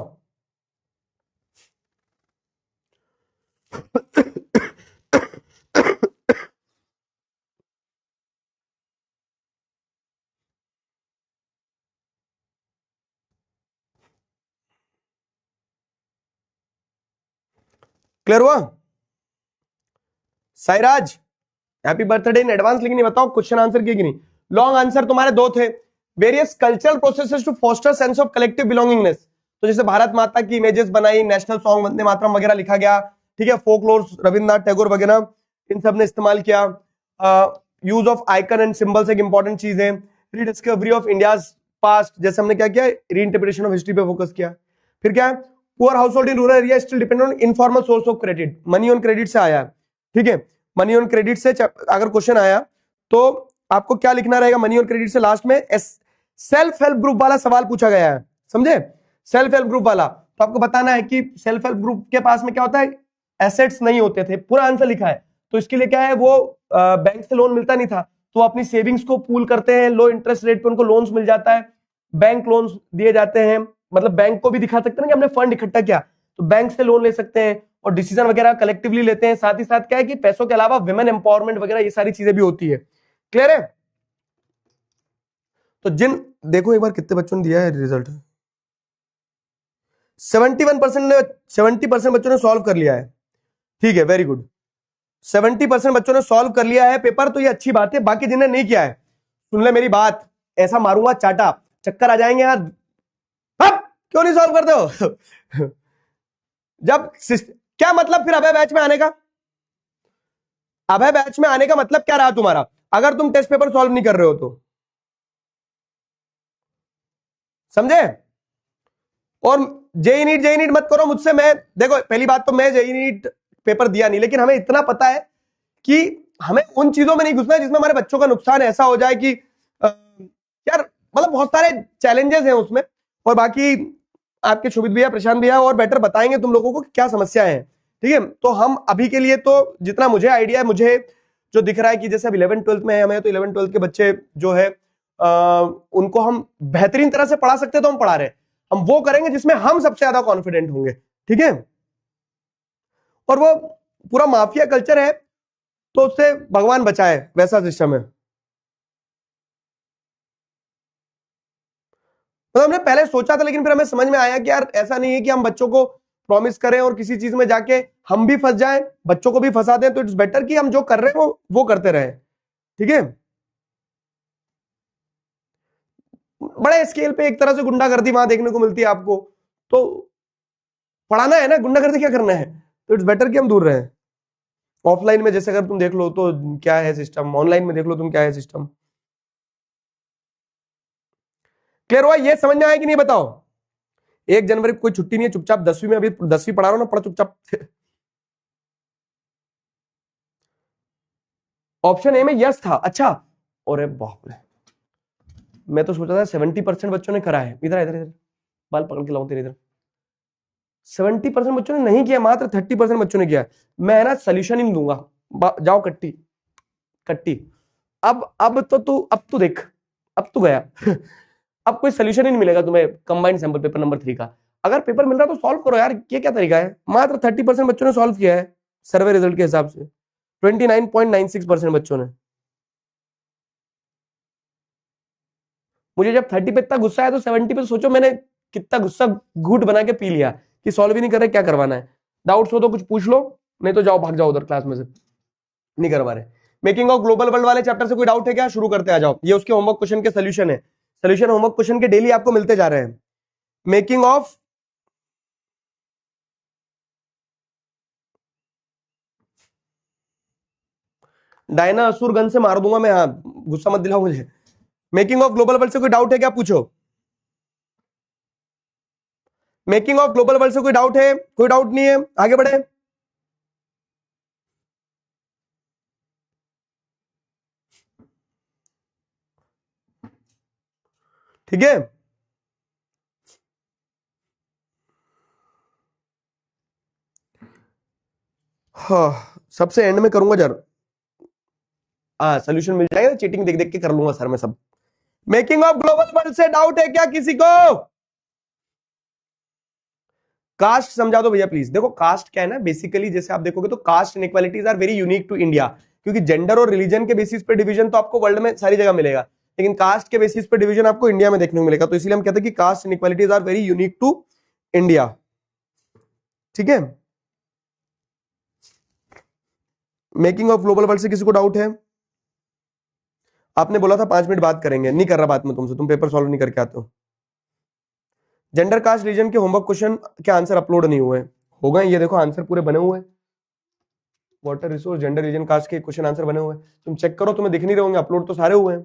क्लियर हुआ। Sairaj happy birthday in advance, लेकिन ये बताओ क्वेश्चन आंसर किए कि नहीं। लॉन्ग आंसर तुम्हारे 2 थे, various cultural processes to foster sense of collective belongingness, तो जैसे भारत माता की इमेजेस बनाई, नेशनल सॉन्ग वंदे मातरम वगैरह लिखा गया, ठीक है, फोकलोर रविन्द्रनाथ टैगोर वगैरह इन सब ने इस्तेमाल किया। Use of icon and symbols एक इंपॉर्टेंट चीज है। रीडिस्कवरी ऑफ इंडियाज पास्ट, जैसे हमने क्या किया, रीइंटरप्रिटेशन ऑफ हिस्ट्री पे फोकस किया। फिर क्या है, poor house hold in rural area still depend on informal source of credit, money on credit से आया है, ठीक है। मनी ऑन क्रेडिट से अगर क्वेश्चन आया तो आपको क्या लिखना रहेगा, मनी ऑन क्रेडिट से लास्ट में सेल्फ हेल्प ग्रुप वाला सवाल पूछा गया है, समझे, सेल्फ हेल्प ग्रुप वाला, तो आपको बताना है कि सेल्फ हेल्प ग्रुप के पास में क्या होता है, एसेट्स नहीं होते थे, पूरा आंसर लिखा है, तो इसके लिए क्या है, वो बैंक से लोन मिलता नहीं था, तो अपनी सेविंग्स को पूल करते हैं, लो इंटरेस्ट रेट पे उनको लोन्स मिल जाता है, बैंक लोन्स दिए जाते हैं, मतलब बैंक को भी दिखा सकते हैं कि हमने फंड इकट्ठा किया, तो बैंक से लोन ले सकते हैं और डिसीजन वगैरह कलेक्टिवली लेते हैं। साथ ही साथ क्या है कि पैसों के अलावा विमेन एम्पावरमेंट वगैरह ये सारी चीजें भी होती है। क्लियर है। तो जिन देखो एक बार कितने बच्चों ने दिया है रिजल्ट, 70% बच्चों ने सॉल्व कर लिया है, ठीक है, वेरी गुड। 70% बच्चों ने सॉल्व कर लिया है पेपर, तो ये अच्छी बात है। बाकी जिन्हें नहीं किया है, सुन ले मेरी बात, ऐसा मारूंगा चाटा, चक्कर आ जाएंगे यार, क्यों नहीं सॉल्व करते हो जब क्या मतलब फिर अभय बैच में आने का, अभय बैच में आने का मतलब क्या रहा तुम्हारा, अगर तुम टेस्ट पेपर सॉल्व नहीं कर रहे हो तो, समझे। और जेई नीट मत करो मुझसे, मैं देखो पहली बात तो मैं जेई नीट पेपर दिया नहीं, लेकिन हमें इतना पता है कि हमें उन चीजों में नहीं घुसना है जिसमें हमारे बच्चों का नुकसान ऐसा हो जाए कि यार, मतलब बहुत सारे चैलेंजेस हैं उसमें। और बाकी आपके शोभित भैया, प्रशांत भैया और बेटर बताएंगे तुम लोगों को क्या समस्या है, ठीक है। तो हम अभी के लिए तो जितना मुझे आइडिया है, मुझे जो दिख रहा है कि जैसे अब 11th-12th में है हमें, तो 11th-12th के बच्चे जो है उनको हम बेहतरीन तरह से पढ़ा सकते हैं, तो हम पढ़ा रहे हैं, हम वो करेंगे जिसमें हम सबसे ज्यादा कॉन्फिडेंट होंगे, ठीक है। और वो पूरा माफिया कल्चर है तो उससे भगवान बचाए, वैसा सिस्टम है। मतलब हमने पहले सोचा था, लेकिन फिर हमें समझ में आया कि यार ऐसा नहीं है कि हम बच्चों को प्रॉमिस करें और किसी चीज में जाके हम भी फंस जाएं, बच्चों को भी फंसा दें, तो इट्स बेटर कि हम जो कर रहे हैं वो करते रहें, ठीक है। बड़े स्केल पे एक तरह से गुंडागर्दी वहां देखने को मिलती है आपको, तो पढ़ाना है ना, गुंडागर्दी क्या करना है, तो इट्स बेटर कि हम दूर रहें। ऑफलाइन में जैसे अगर तुम देख लो तो क्या है सिस्टम, ऑनलाइन में देख लो तुम क्या है सिस्टम। क्लियर हुआ, ये समझ में आया कि नहीं बताओ। 1 जनवरी को कोई छुट्टी नहीं है, चुपचाप 10वीं में, अभी 10वीं पढ़ा रहा हूं ना, पढ़ चुपचाप ऑप्शन ए में यस था, अच्छा, अरे बाप रे, मैं तो सोचा था 70% बच्चों ने करा है। इधर इधर इधर बाल पकड़ के लाऊं तेरे इधर, 70% बच्चों ने नहीं किया, मात्र 30% बच्चों ने किया। मैं ना सोल्यूशन ही नहीं दूंगा, जाओ कट्टी कट्टी। अब तो तू, अब तू देख, अब तू गया अब कोई सोल्यूशन ही नहीं मिलेगा तुम्हें कंबाइंड सैंपल पेपर नंबर 3 का। अगर पेपर मिल रहा तो सॉल्व करो यार, ये क्या तरीका है। मात्र 30% बच्चों ने सॉल्व किया है सर्वे रिजल्ट के हिसाब से, 29.96% बच्चों ने। मुझे जब 30 पे इतना गुस्सा आया तो 70 पे सोचो मैंने कितना गुस्सा घूट बना के पी लिया कि सॉल्व ही नहीं कर रहे, क्या करवाना है। डाउट्स हो तो कुछ पूछ लो, नहीं तो जाओ, भाग जाओ उधर क्लास में से, नहीं करवा रहे। मेकिंग ऑफ ग्लोबल वर्ल्ड वाले चैप्टर से कोई डाउट है क्या? शुरू करते आ जाओ। ये उसके होमवर्क क्वेश्चन के सोल्यूशन है, सोल्यूशन होमवर्क क्वेश्चन के डेली आपको मिलते जा रहे हैं। मेकिंग ऑफ डायना असुर गन से मार दूंगा मैं, हाँ गुस्सा मत दिलाओ मुझे। मेकिंग ऑफ ग्लोबल वर्ल्ड से कोई डाउट है क्या? पूछो। मेकिंग ऑफ ग्लोबल वर्ल्ड से कोई डाउट है? कोई डाउट नहीं है, आगे बढ़े। ठीक है, हाँ सबसे एंड में करूंगा जर, हाँ सोल्यूशन मिल जाएगा, चीटिंग देख देख के कर लूंगा सर मैं सब। मेकिंग ऑफ ग्लोबल वर्ल्ड से डाउट है क्या किसी को? कास्ट समझा दो भैया प्लीज। देखो कास्ट क्या है ना, बेसिकली जैसे आप देखोगे तो caste inequalities are very unique to India, क्योंकि जेंडर और रिलीजन के बेसिस पे डिवीजन तो आपको वर्ल्ड में सारी जगह मिलेगा, लेकिन कास्ट के बेसिस पे डिवीजन आपको इंडिया में देखने को मिलेगा, तो इसलिए हम कहते हैं कि caste inequalities are very unique to India. ठीक है, मेकिंग ऑफ ग्लोबल वर्ल्ड से किसी को डाउट है? आपने बोला था 5 मिनट बात करेंगे, नहीं कर रहा बात में तुमसे, तुम पेपर सॉल्व नहीं करके आते हो। जेंडर कास्ट रीजन के होमवर्क क्वेश्चन के आंसर अपलोड नहीं हुए, हो गए, ये देखो आंसर पूरे बने हुए हैं। Water resource gender region caste के क्वेश्चन आंसर बने हुए हैं, तुम चेक करो, तुम्हें दिख नहीं रहे होंगे, अपलोड तो सारे हुए हैं।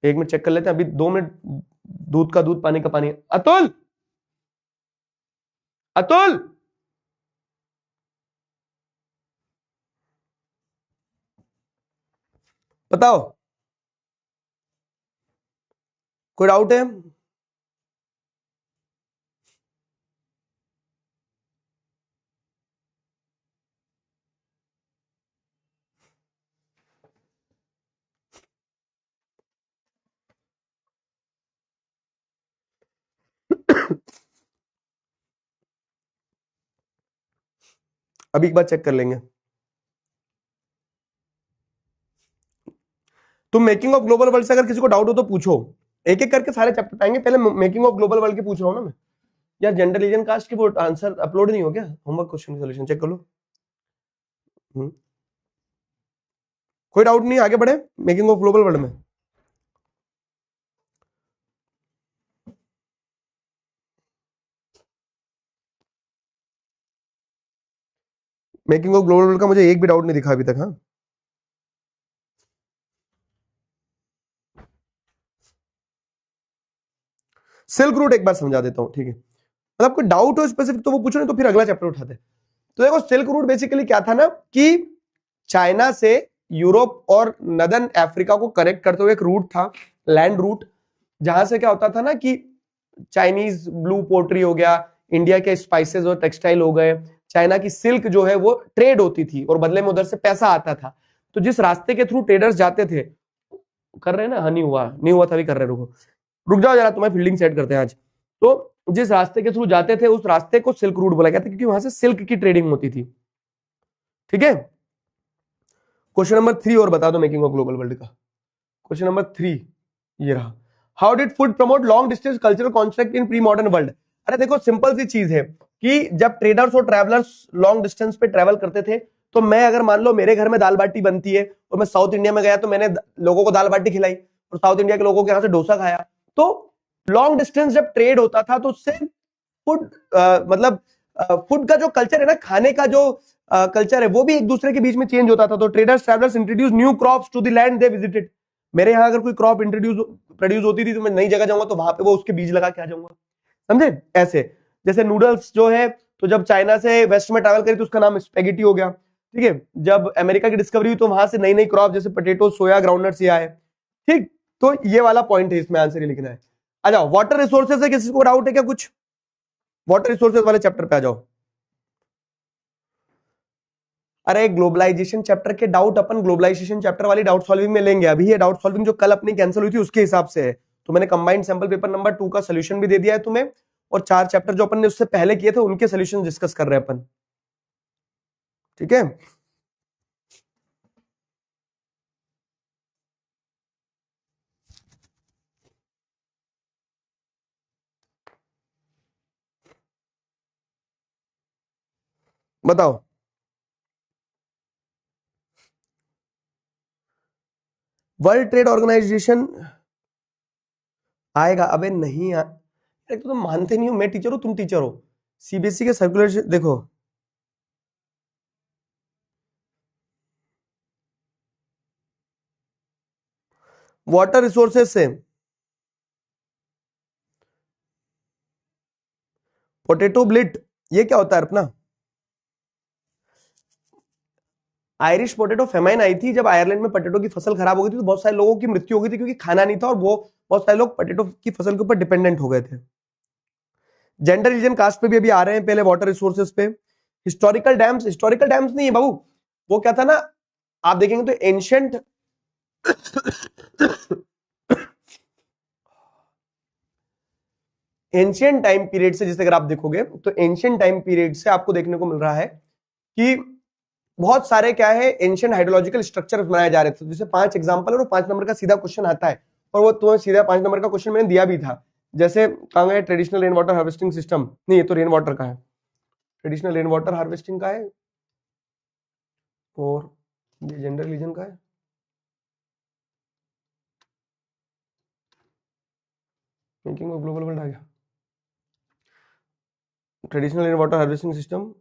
1 मिनट चेक कर लेते हैं, अभी 2 मिनट। दूध का दूध, पानी का पानी। अतुल, अतुल बताओ, कोई डाउट है? अभी एक बार चेक कर लेंगे। तुम मेकिंग ऑफ ग्लोबल वर्ल्ड से अगर किसी को डाउट हो तो पूछो, एक एक करके सारे चैप्टर आएंगे, पहले मेकिंग ऑफ ग्लोबल वर्ल्ड की पूछ रहा हूं ना मैं। यार जेंडर रीजन कास्ट की वो आंसर अपलोड नहीं हो गया, होमवर्क क्वेश्चन सोल्यूशन चेक कर लो। हम्म, कोई डाउट नहीं, आगे बढ़े मेकिंग ऑफ ग्लोबल वर्ल्ड में। मेकिंग ऑफ ग्लोबल वर्ल्ड का मुझे एक भी डाउट नहीं दिखा अभी तक। हाँ सिल्क रूट एक बार समझा देता हूँ, ठीक है, मतलब कोई डाउट हो स्पेसिफिक तो वो पूछो, नहीं तो फिर अगला चैप्टर उठाते हैं। तो देखो सिल्क रूट बेसिकली क्या था ना, कि चाइना से यूरोप और नदर्न अफ्रीका को कनेक्ट करते हुए एक रूट था, लैंड रूट, जहां से क्या होता था ना कि चाइनीज ब्लू पोट्री हो गया, इंडिया के स्पाइसेस और टेक्सटाइल हो गए, चाइना की सिल्क जो है वो ट्रेड होती थी और बदले में उधर से पैसा आता था। तो जिस रास्ते के थ्रू ट्रेडर्स जाते थे, कर रहे हैं ना, हाँ नहीं हुआ, नहीं हुआ था भी, कर रहे हैं, रुको रुक जाओ जरा, तुम्हें फील्डिंग सेट करते हैं आज। तो जिस रास्ते के थ्रू जाते थे उस रास्ते को सिल्क रूट बोला गया था, क्योंकि वहां से सिल्क की ट्रेडिंग होती थी। ठीक है, क्वेश्चन नंबर 3 और बता दो मेकिंग ऑफ ग्लोबल वर्ल्ड का। क्वेश्चन नंबर 3 ये रहा, how did food promote long distance cultural contract in pre modern world? अरे देखो सिंपल सी चीज है कि जब ट्रेडर्स और ट्रैवलर्स लॉन्ग डिस्टेंस पे ट्रैवल करते थे, तो मैं अगर मान लो मेरे घर में दाल बाटी बनती है और मैं साउथ इंडिया में गया तो मैंने लोगों को दाल बाटी खिलाई और साउथ इंडिया के लोगों के यहाँ से डोसा खाया, तो लॉन्ग डिस्टेंस जब ट्रेड होता था तो उससे फूड मतलब फूड का जो कल्चर है ना, खाने का जो कल्चर है वो भी एक दूसरे के बीच में चेंज होता था। तो traders travellers introduce new crops to the land they visited. मेरे यहाँ अगर कोई क्रॉप इंट्रोड्यूस प्रोड्यूस होती थी तो मैं नई जगह जाऊंगा तो वहां पे वो उसके बीज लगा के आ जाऊंगा, समझे? ऐसे जैसे नूडल्स जो है, तो जब चाइना से वेस्ट में ट्रैवल करी तो उसका नाम स्पेगेटी हो गया। ठीक है, जब अमेरिका की डिस्कवरी हुई तो वहां से नई नई क्रॉप जैसे पोटेटो, सोया, ग्राउंडनट्स ये आए। ठीक, तो ये वाला पॉइंट है, इसमें आंसर ही लिखना है। आ जाओ, वाटर रिसोर्सेज से किसी को डाउट है क्या कुछ? वाटर रिसोर्सेज वाले चैप्टर पे आ जाओ। अरे ग्लोबलाइजेशन चैप्टर के डाउट अपन ग्लोबलाइजेशन चैप्टर वाली डाउट सॉल्विंग में लेंगे, अभी ये डाउट सॉल्विंग जो कल अपनी कैंसिल हुई थी उसके हिसाब से है। तो मैंने कंबाइंड सैंपल पेपर नंबर 2 का सोल्यूशन भी दे दिया है तुम्हें, और 4 चैप्टर जो अपन ने उससे पहले किए थे उनके सोल्यूशन डिस्कस कर रहे हैं अपन। ठीक है, बताओ। वर्ल्ड ट्रेड ऑर्गेनाइजेशन आएगा? अबे नहीं एक तो तुम मानते नहीं हो, मैं टीचर हूं तुम टीचर हो। सीबीएसई के सर्कुलर देखो, वाटर रिसोर्सेज से पोटैटो ब्लिट, ये क्या होता है अपना? आयरिश पोटैटो फेमाइन आई थी जब आयरलैंड में पोटैटो की फसल खराब हो गई थी, तो बहुत सारे लोगों की मृत्यु हो गई थी क्योंकि खाना नहीं था, और वो बहुत सारे लोग पोटैटो की फसल के ऊपर डिपेंडेंट हो गए थे। जेंडर, रिलीजन, कास्ट पे भी अभी आ रहे हैं, पहले वाटर रिसोर्सेज पे। हिस्टोरिकल डैम्स, हिस्टोरिकल डैम्स नहीं है बाबू, वो क्या था ना, आप देखेंगे तो एंशियंट एंशियंट टाइम पीरियड से, जैसे अगर आप देखोगे तो एंशियंट टाइम पीरियड से आपको देखने को मिल रहा है कि बहुत सारे क्या है एंशियंट हाइड्रोलॉजिकल स्ट्रक्चर बनाए जा रहे थे। जैसे 5 एग्जांपल है और 5 नंबर का सीधा क्वेश्चन आता है, और वो तुम्हें सीधा 5 नंबर का क्वेश्चन मैंने दिया भी था। जैसे कहा गया traditional rain water harvesting system, नहीं ये तो रेन वाटर का है, ट्रेडिशनल रेन वाटर हार्वेस्टिंग का है, और ये जेंडर रिलीजन का है। मेकिंग ऑफ ग्लोबल वर्ल्ड आ गया, traditional rain water harvesting system,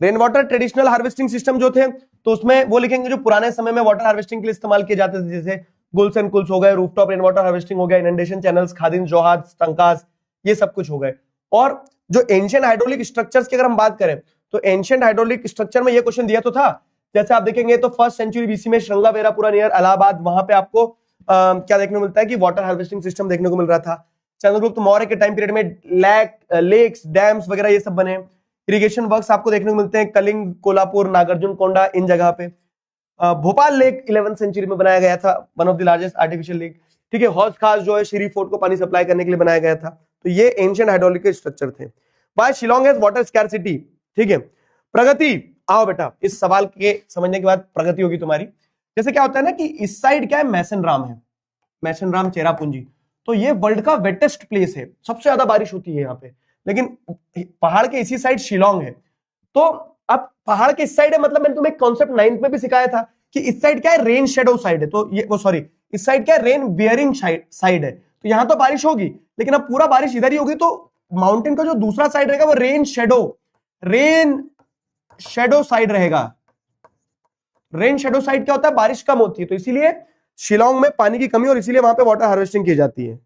rain water traditional harvesting system जो थे, तो उसमें वो लिखेंगे जो पुराने समय में वाटर हार्वेस्टिंग के लिए इस्तेमाल किए जाते थे, जैसे गुल्स एंड कुल्स हो गए, रूफटॉप रेन वाटर हार्वेस्टिंग हो गया, इनंडेशन चैनल्स, खादिन, जोहाद, टंकास, ये सब कुछ हो गए। और जो एंशिएंट हाइड्रोलिक स्ट्रक्चर्स की अगर हम बात करें, तो एंशिएंट हाइड्रोलिक स्ट्रक्चर में ये क्वेश्चन दिया तो था, जैसे आप देखेंगे तो 1st सेंचुरी बीसी में श्रृंगावेरापुरा नियर इलाहाबाद, वहां पे आपको क्या देखने को मिलता है कि वाटर हार्वेस्टिंग सिस्टम देखने को मिल रहा था। चंद्रगुप्त मौर्य के टाइम पीरियड में लेक्स, डैम्स वगैरह ये सब बने। इरिगेशन वर्क्स आपको देखने को मिलते हैं कलिंग, कोल्हापुर, नागार्जुन कोंडा, इन जगह पे। भोपाल लेक 11th सेंचुरी में बनाया गया था, one of the largest artificial lake. ठीक है, हौज खास जो है श्री फोर्ट को पानी सप्लाई करने के लिए बनाया गया था। तो ये एंशिएंट हाइड्रोलिक के स्ट्रक्चर थे। Why Shillong has water scarcity. ठीक है, प्रगति, आओ बेटा इस सवाल के समझने के बाद प्रगति होगी तुम्हारी। जैसे क्या होता है ना कि इस साइड क्या है, मैसनराम है, मैसनराम, चेरापूंजी, तो ये वर्ल्ड का वेटेस्ट प्लेस है, सबसे ज्यादा बारिश होती है यहाँ पे। लेकिन पहाड़ के इसी साइड शिलोंग है। तो अब पहाड़ के इस साइड है, मतलब मैंने तुम्हें कॉन्सेप्ट 9th में भी सिखाया था कि इस साइड क्या है, रेन शेडो साइड है, तो ये वो सॉरी इस साइड क्या है, रेन बियरिंग साइड है, तो यहां तो बारिश होगी, लेकिन अब पूरा बारिश इधर ही होगी, तो माउंटेन का जो दूसरा साइड रहेगा वो रेन शेडो साइड रहेगा। रेन शेडो साइड क्या होता है, बारिश कम होती है, तो इसीलिए शिलोंग में पानी की कमी और इसीलिए वहां पे वाटर हार्वेस्टिंग की जाती है।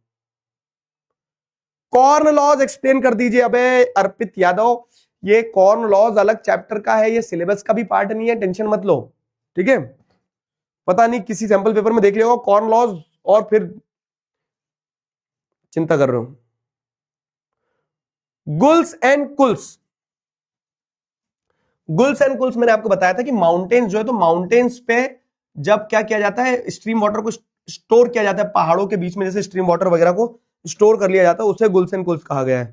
कॉर्न लॉज एक्सप्लेन कर दीजिए। अबे अर्पित यादव, ये कॉर्न लॉज अलग चैप्टर का है, ये सिलेबस का भी पार्ट नहीं है, टेंशन मत लो। ठीक है, पता नहीं किसी सैंपल पेपर में देख लिया होगा कॉर्न लॉज और फिर चिंता कर रहे हो। गुल्स एंड कुल्स, गुल्स एंड कुल्स मैंने आपको बताया था कि माउंटेन्स जो है, तो माउंटेन्स पे जब क्या किया जाता है, स्ट्रीम वाटर को स्टोर किया जाता है, पहाड़ों के बीच में जैसे स्ट्रीम वाटर वगैरह को स्टोर कर लिया जाता है, उसे गुल्स एंड कुल्स कहा गया है।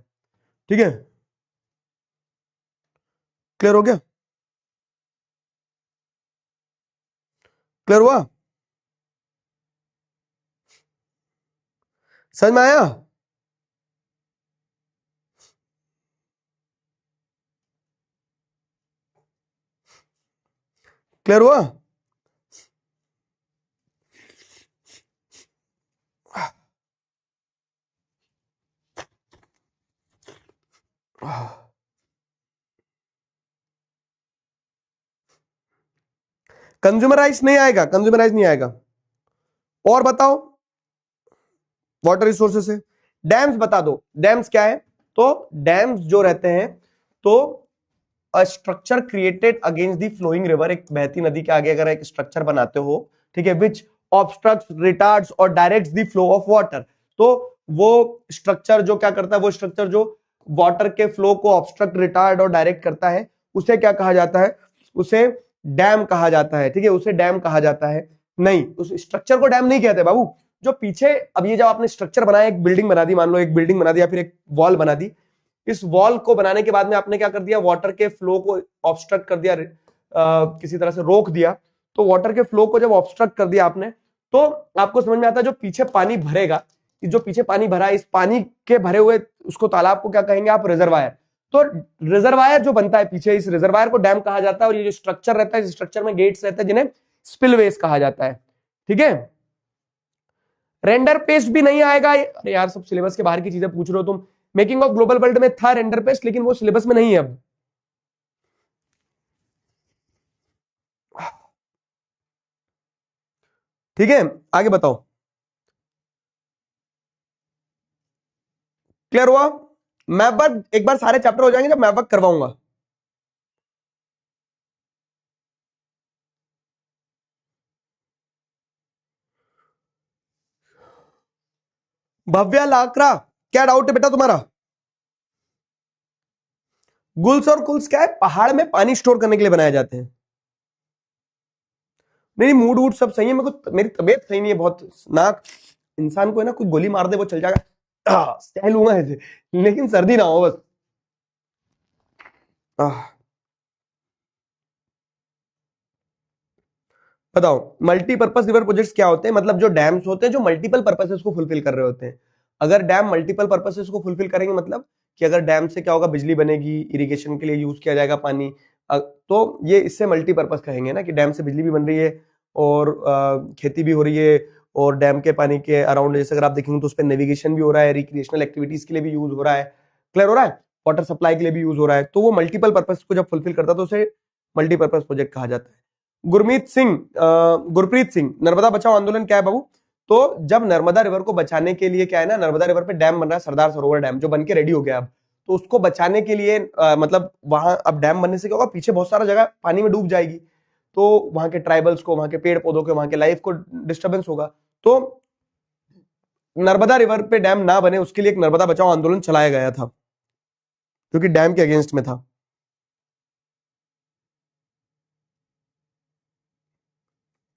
ठीक है, क्लियर हो गया, क्लियर हुआ, समझ में आया? क्लियर हुआ? कंज्यूमराइज नहीं आएगा, कंज्यूमराइज नहीं आएगा। और बताओ वाटर रिसोर्सेस से डैम्स बता दो, डैम्स क्या है? तो डैम्स जो रहते हैं, तो a structure created against the flowing river, एक बहती नदी के आगे अगर एक स्ट्रक्चर बनाते हो, ठीक है, विच ऑब्स्ट्रक्ट्स, रिटार्ड्स और directs the flow of water, तो वो स्ट्रक्चर जो क्या करता है, वो स्ट्रक्चर जो वाटर के फ्लो को ऑब्स्ट्रक्ट, रिटार्ड और डायरेक्ट करता है, उसे क्या कहा जाता है? उसे डैम कहा जाता है। ठीक है, उसे डैम कहा जाता है। नहीं, उस स्ट्रक्चर को डैम नहीं कहते बाबू। जो पीछे अब ये जब आपने स्ट्रक्चर बनाया, एक बिल्डिंग बना दी, मान लो एक बिल्डिंग बना दी या फिर एक वॉल बना दी, इस वॉल को बनाने के बाद में आपने क्या कर दिया, वाटर के फ्लो को ऑब्स्ट्रक्ट कर दिया, किसी तरह से रोक दिया। तो वाटर के फ्लो को जब ऑब्स्ट्रक्ट कर दिया आपने, तो आपको समझ में आता है जो पीछे पानी भरेगा, जो पीछे पानी भरा है, इस पानी के भरे हुए उसको तालाब को क्या कहेंगे आप? रिजर्वायर। तो रिजर्वायर जो बनता है पीछे, इस रिजर्वायर को डैम कहा जाता है, और ये जो स्ट्रक्चर रहता है, इस स्ट्रक्चर में गेट्स रहते हैं जिन्हें स्पिलवेज कहा जाता है। ठीक है, रेंडर पेस्ट भी नहीं आएगा। अरे यार, सब सिलेबस के बाहर की चीजें पूछ रहे हो तुम। मेकिंग ऑफ ग्लोबल वर्ल्ड में था रेंडर पेस्ट, लेकिन वो सिलेबस में नहीं है अब। ठीक है, आगे बताओ। क्लियर हुआ? मैप वर्क एक बार सारे चैप्टर हो जाएंगे जब मैप वर्क करवाऊंगा। भव्या लाकरा, क्या डाउट है बेटा तुम्हारा? गुल्स और कुल्स क्या है? पहाड़ में पानी स्टोर करने के लिए बनाए जाते हैं। नहीं, मूड वूड सब सही है, मेरे को मेरी तबीयत सही नहीं है बहुत। नाक इंसान को है ना, कोई गोली मार दे वो चल जाएगा, सह लूंगा ऐसे, लेकिन सर्दी ना हो बस। बताओ, मल्टीपर्पज रिवर प्रोजेक्ट्स क्या होते हैं? मतलब जो डैम्स होते हैं जो मल्टीपल पर्पसेस को फुलफिल कर रहे होते हैं। अगर डैम मल्टीपल पर्पसेस को फुलफिल करेंगे, मतलब कि अगर डैम से क्या होगा, बिजली बनेगी, इरिगेशन के लिए यूज किया जाएगा पानी, तो ये इससे मल्टीपर्पज कहेंगे ना, कि डैम से बिजली भी बन रही है और खेती भी हो रही है, और डैम के पानी के अराउंड जैसे अगर आप देखेंगे तो उस पर नेविगेशन भी हो रहा है, रिक्रिएशनल एक्टिविटीज के लिए भी यूज हो रहा है। क्लियर हो रहा है? वाटर सप्लाई के लिए भी यूज हो रहा है, तो वो मल्टीपल पर्पज को जब फुलफिल करता है तो उसे मल्टीपर्पज प्रोजेक्ट कहा जाता है। गुरप्रीत सिंह, नर्मदा बचाओ आंदोलन क्या है बाबू? तो जब नर्मदा रिवर को बचाने के लिए क्या है ना, नर्मदा रिवर पे डैम बन रहा है, सरदार सरोवर डैम, जो बन के रेडी हो गया अब, तो उसको बचाने के लिए मतलब वहां अब डैम बनने से क्या होगा, पीछे बहुत सारा जगह पानी में डूब जाएगी, तो वहां के ट्राइबल्स को, वहां के पेड़ पौधों के, वहां के लाइफ को डिस्टर्बेंस होगा। तो नर्मदा रिवर पे डैम ना बने उसके लिए एक नर्मदा बचाओ आंदोलन चलाया गया था, जो कि डैम के अगेंस्ट में था।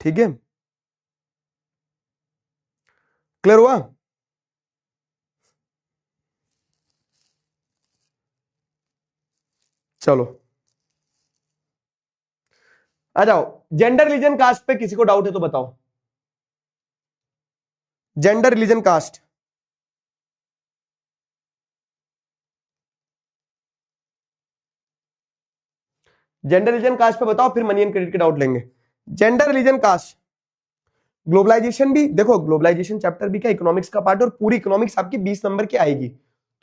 ठीक है, क्लियर हुआ? चलो आ जाओ, जेंडर रिलीजन कास्ट पे किसी को डाउट है तो बताओ। Gender religion caste, gender religion caste पे बताओ, फिर मनी एंड क्रेडिट के डाउट लेंगे। जेंडर रिलीजन कास्ट, ग्लोबलाइजेशन भी देखो, ग्लोबलाइजेशन चैप्टर भी क्या इकोनॉमिक्स का पार्ट, और पूरी इकोनॉमिक्स आपकी 20 नंबर की आएगी,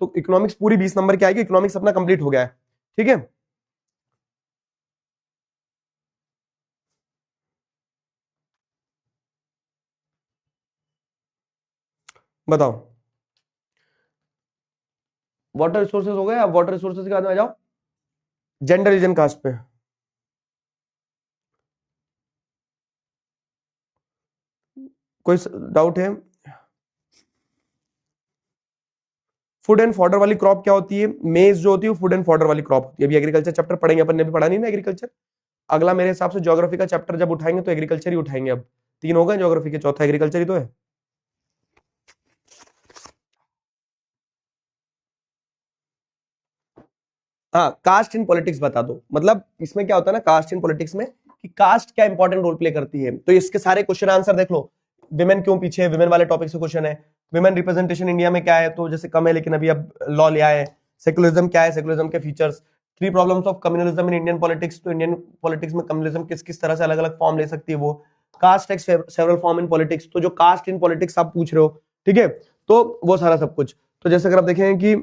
तो इकोनॉमिक्स पूरी 20 नंबर की आएगी। इकोनॉमिक्स अपना कंप्लीट हो गया है। ठीक है, बताओ। वाटर रिसोर्सेज हो गए, अब वाटर रिसोर्सेज के बाद में आ जाओ जेंडर रिलीजन कास्ट पे। कोई डाउट है? फूड एंड फॉडर वाली क्रॉप क्या होती है? मेज जो होती है वो फूड एंड फॉडर वाली क्रॉप होती है। अभी एग्रीकल्चर चैप्टर पढ़ेंगे अपन ने, अभी पढ़ा नहीं ना एग्रीकल्चर। अगला मेरे हिसाब से ज्योग्राफी का चैप्टर जब उठाएंगे तो एग्रीकल्चर ही उठाएंगे। अब 3 हो गए ज्योग्राफी के, चौथा एग्रीकल्चर ही तो है। हाँ, कास्ट इन पॉलिटिक्स बता दो। मतलब इसमें क्या होता है ना, कास्ट इन पॉलिटिक्स में, कि कास्ट क्या इंपॉर्टेंट रोल प्ले करती है। तो इसके सारे क्वेश्चन आंसर देख लो। विमेन क्यों पीछे है, विमेन वाले टॉपिक से क्वेश्चन है। विमेन रिप्रेजेंटेशन इंडिया में क्या है, तो जैसे कम है लेकिन अभी अब लॉ लिया है। सेकुलरिज्म क्या है, सेकुलरिज्म के features. 3 problems of communalism in Indian politics, तो इंडियन पॉलिटिक्स में कम्युनलिज्म किस किस तरह से अलग अलग फॉर्म ले सकती है वो। Caste takes several form in politics, तो जो कास्ट इन पॉलिटिक्स आप पूछ रहे हो, ठीक है, तो वो सारा सब कुछ। तो जैसे अगर आप देखें कि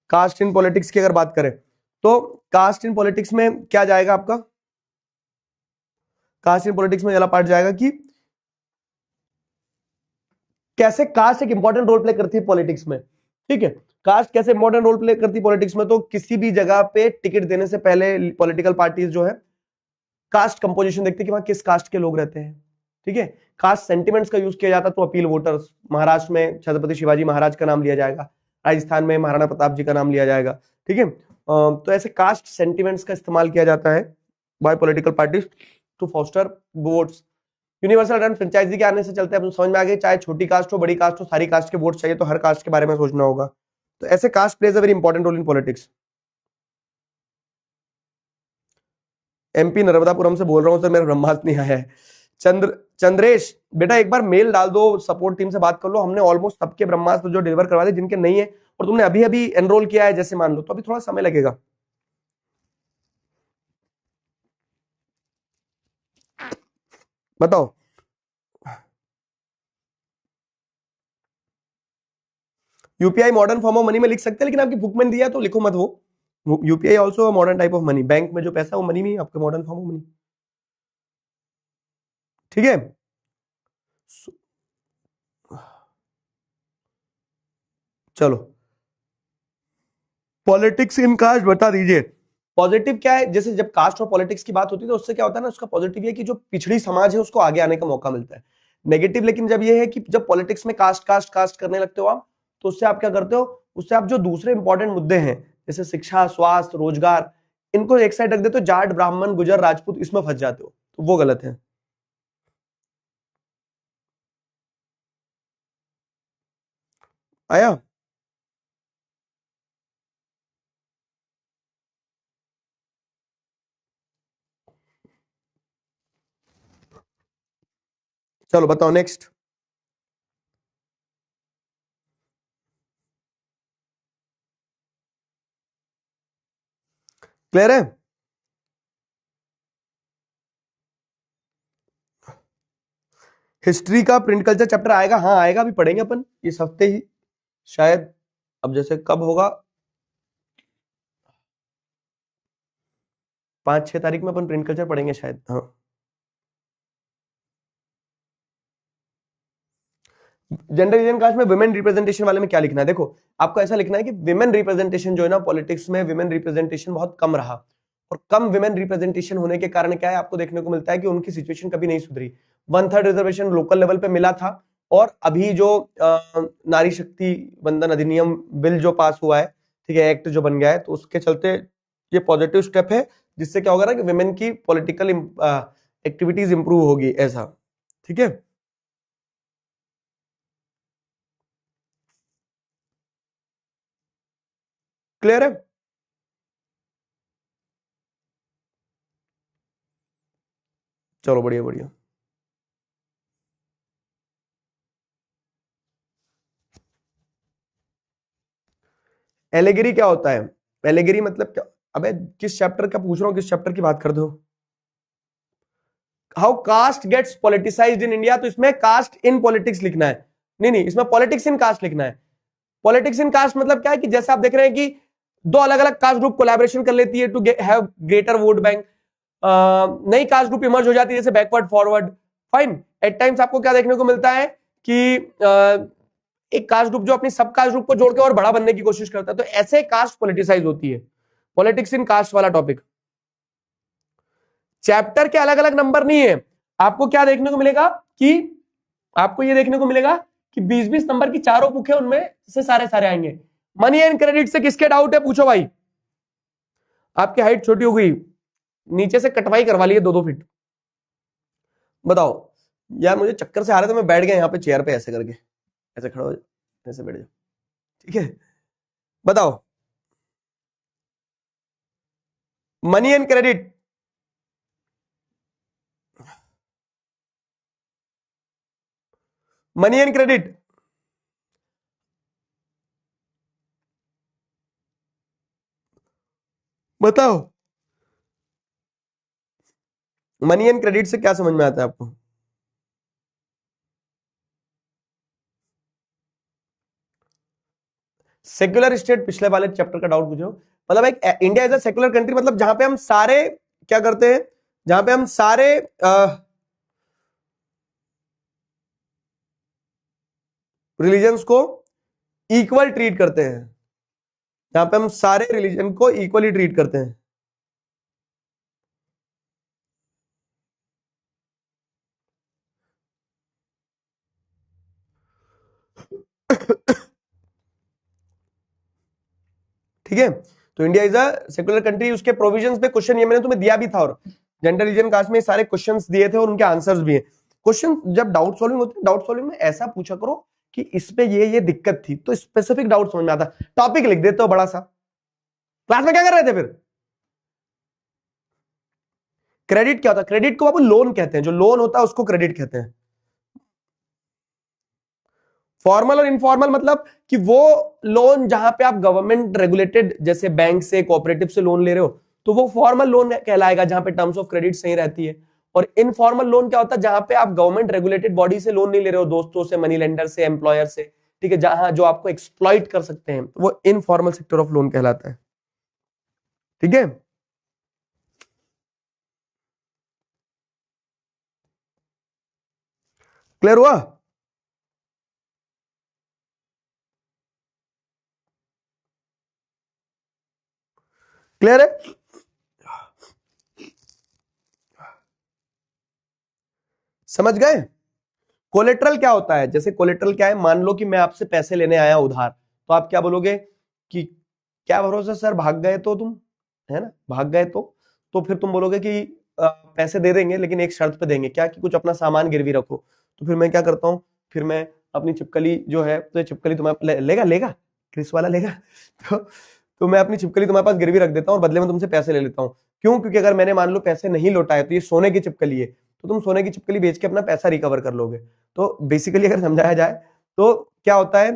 कास्ट इन पॉलिटिक्स की अगर बात करें, तो कास्ट इन पॉलिटिक्स में क्या जाएगा आपका? कास्ट इन पॉलिटिक्स में पहला पार्ट जाएगा कि कैसे कास्ट एक इंपॉर्टेंट रोल प्ले करती है पॉलिटिक्स में। ठीक है, कास्ट कैसे इंपॉर्टेंट रोल प्ले करती है पॉलिटिक्स में? तो किसी भी जगह पे टिकट देने से पहले पॉलिटिकल पार्टीज जो है कास्ट कंपोजिशन देखते हैं कि वहां किस कास्ट के लोग रहते हैं। ठीक है, कास्ट सेंटिमेंट्स का यूज किया जाता है, तो अपील वोटर्स, महाराष्ट्र में छत्रपति शिवाजी महाराज का नाम लिया जाएगा, राजस्थान में महाराणा प्रताप जी का नाम लिया जाएगा। ठीक है, तो ऐसे कास्ट सेंटिमेंट्स का इस्तेमाल किया जाता है by political parties to foster votes. Universal run franchise के आने से चलते हैं, समझ में आ गए, चाहे छोटी कास्ट हो बड़ी कास्ट हो, सारी कास्ट के वोट चाहिए, तो हर कास्ट के बारे में सोचना होगा। तो ऐसे caste plays a very important role in politics. MP Narmadapuram से बोल रहा हूं सर, मेरा ब्रह्मास्त्र नहीं आया है। चंद्रेश बेटा एक बार मेल डाल दो, सपोर्ट टीम से बात कर लो। हमने ऑलमोस्ट सबके ब्रह्मास्त्र जो डिलीवर करवा दिए, जिनके नहीं है और तुमने अभी अभी एनरोल किया है जैसे मान लो, तो अभी थोड़ा समय लगेगा। बताओ। UPI modern form of money में लिख सकते हैं, लेकिन आपकी बुक में दिया तो लिखो मत वो। UPI also modern type of money, bank में जो पैसा है वो मनी में ही आपका मॉडर्न फॉर्म ऑफ मनी। ठीक है। चलो, पॉलिटिक्स इन कास्ट बता दीजिए। पॉजिटिव क्या है, जैसे जब कास्ट और पॉलिटिक्स की बात होती है तो उससे क्या होता है ना, उसका पॉजिटिव ये कि जो पिछड़ी समाज है उसको आगे आने का मौका मिलता है। नेगेटिव लेकिन जब ये है कि जब पॉलिटिक्स में कास्ट कास्ट कास्ट करने लगते हो आप, तो उससे आप क्या करते हो, उससे आप जो दूसरे इंपॉर्टेंट मुद्दे हैं जैसे शिक्षा, स्वास्थ्य, रोजगार, इनको एक साइड रख देते हो, जाट, ब्राह्मण, गुजर, राजपूत, इसमें फंस जाते हो, तो वो गलत है। आया। चलो बताओ नेक्स्ट। क्लियर है। हिस्ट्री का प्रिंट कल्चर चैप्टर आएगा, हाँ आएगा, अभी पढ़ेंगे अपन इस हफ्ते ही शायद। अब जैसे कब होगा, 5-6 तारीख में अपन प्रिंट कल्चर पढ़ेंगे शायद, हाँ। जेंडर रीजन कास्ट में विमेन रिप्रेजेंटेशन वाले में क्या लिखना है, देखो आपको ऐसा लिखना है कि विमेन रिप्रेजेंटेशन जो है ना, पॉलिटिक्स में विमेन रिप्रेजेंटेशन बहुत कम रहा, और कम विमेन रिप्रेजेंटेशन होने के कारण क्या है, आपको देखने को मिलता है कि उनकी सिचुएशन कभी नहीं सुधरी। 1/3 रिजर्वेशन लोकल लेवल पे मिला था, और अभी जो नारी शक्ति वंदन अधिनियम बिल जो पास हुआ है, ठीक है, एक्ट जो बन गया है, तो उसके चलते ये पॉजिटिव स्टेप है, जिससे क्या होगा ना कि विमेन की पॉलिटिकल एक्टिविटीज इंप्रूव होगी, ऐसा। ठीक है। क्लियर है। चलो बढ़िया बढ़िया। एलेगरी क्या होता है, एलेगरी मतलब क्या, अबे किस चैप्टर का पूछ रहा हूँ, किस चैप्टर की बात करते हो। How caste gets politicised in India, तो इसमें कास्ट इन पॉलिटिक्स लिखना है। नहीं नहीं, इसमें पॉलिटिक्स इन कास्ट लिखना है। पॉलिटिक्स इन कास्ट मतलब क्या है कि जैसे आप देख रहे हैं कि दो अलग अलग कास्ट ग्रुप कोलैबोरेशन कर लेती है to have greater vote bank, नई कास्ट ग्रुप इमर्ज हो जाती है जैसे backward forward, fine. At times आपको क्या देखने को मिलता है कि एक कास्ट ग्रुप जो अपनी सब कास्ट ग्रुप को जोड़ के और बड़ा बनने की कोशिश करता है, तो ऐसे कास्ट पॉलिटिसाइज होती है। पॉलिटिक्स इन कास्ट वाला टॉपिक, चैप्टर के अलग अलग नंबर नहीं है। आपको क्या देखने को मिलेगा कि आपको ये देखने को मिलेगा कि 20-20 नंबर की चारों बुक है, उनमें से सारे सारे आएंगे। मनी एंड क्रेडिट से किसके डाउट है, पूछो भाई। आपकी हाइट छोटी हो गई, नीचे से कटवाई करवा ली है 2-2 फीट। बताओ यार, मुझे चक्कर से आ रहे थे, मैं बैठ गया यहाँ पे चेयर पे ऐसे करके, ऐसे खड़ा हो जाओ, ऐसे बैठ जाओ, ठीक है। बताओ, money and credit, money and credit, बताओ मनी एंड क्रेडिट से क्या समझ में आता है आपको। सेक्युलर स्टेट पिछले वाले चैप्टर का डाउट पूछो, मतलब एक India is a secular country, मतलब जहां पे हम सारे क्या करते हैं, जहां पे हम सारे रिलीजन्स को इक्वल ट्रीट करते हैं, जहां पे हम सारे रिलीजन को इक्वली ट्रीट करते हैं। ठीक है, तो India is a secular country, उसके प्रोविजंस पे क्वेश्चन ये मैंने तुम्हें दिया भी था, और जेंडर रीजन कास्ट में सारे क्वेश्चंस दिए थे और उनके आंसर्स भी हैं। क्वेश्चन जब डाउट सॉल्विंग होती है, डाउट सॉल्विंग में ऐसा पूछा करो कि इस पे ये दिक्कत थी, तो स्पेसिफिक डाउट समझ में आता। टॉपिक लिख देते हो बड़ा सा, क्लास में क्या कर रहे थे फिर। क्रेडिट क्या होता है, क्रेडिट को बाबू लोन कहते हैं, जो लोन होता है उसको क्रेडिट कहते हैं। फॉर्मल और इनफॉर्मल मतलब कि वो लोन जहां पे आप गवर्नमेंट रेगुलेटेड जैसे बैंक से कोऑपरेटिव से लोन ले रहे हो तो वो फॉर्मल लोन कहलाएगा, जहां पे टर्म्स ऑफ क्रेडिट सही रहती है। और इनफॉर्मल लोन क्या होता है, जहां पे आप गवर्नमेंट रेगुलेटेड बॉडी से लोन नहीं ले रहे हो, दोस्तों से, मनी लेंडर से, एम्प्लॉयर से, ठीक है, जहां जो आपको एक्सप्लॉइट कर सकते हैं, वो इनफॉर्मल सेक्टर ऑफ लोन कहलाता है। ठीक है, क्लियर हुआ? क्लियर है? समझ गए? कोलेट्रल क्या होता है? जैसे कोलेट्रल क्या है, मान लो कि मैं आपसे पैसे लेने आया उधार, तो आप क्या बोलोगे कि क्या भरोसा सर, भाग गए तो तुम, है ना, भाग गए तो फिर तुम बोलोगे कि पैसे दे देंगे लेकिन एक शर्त पे देंगे, क्या, कि कुछ अपना सामान गिरवी रखो। तो फिर मैं क्या करता हूँ, फिर मैं अपनी छिपकली जो है, तो छिपकली तुम्हें लेगा क्रिस वाला लेगा तो मैं अपनी छिपकली तुम्हारे पास गिरवी रख देता हूँ और बदले में तुमसे पैसे ले लेता हूँ। क्यों? क्योंकि अगर मैंने मान लो पैसे नहीं लौटाए तो ये सोने की छिपकली है, तो तुम सोने की छिपकली बेच के अपना पैसा रिकवर कर लोगे। तो बेसिकली अगर समझाया जाए तो क्या होता है,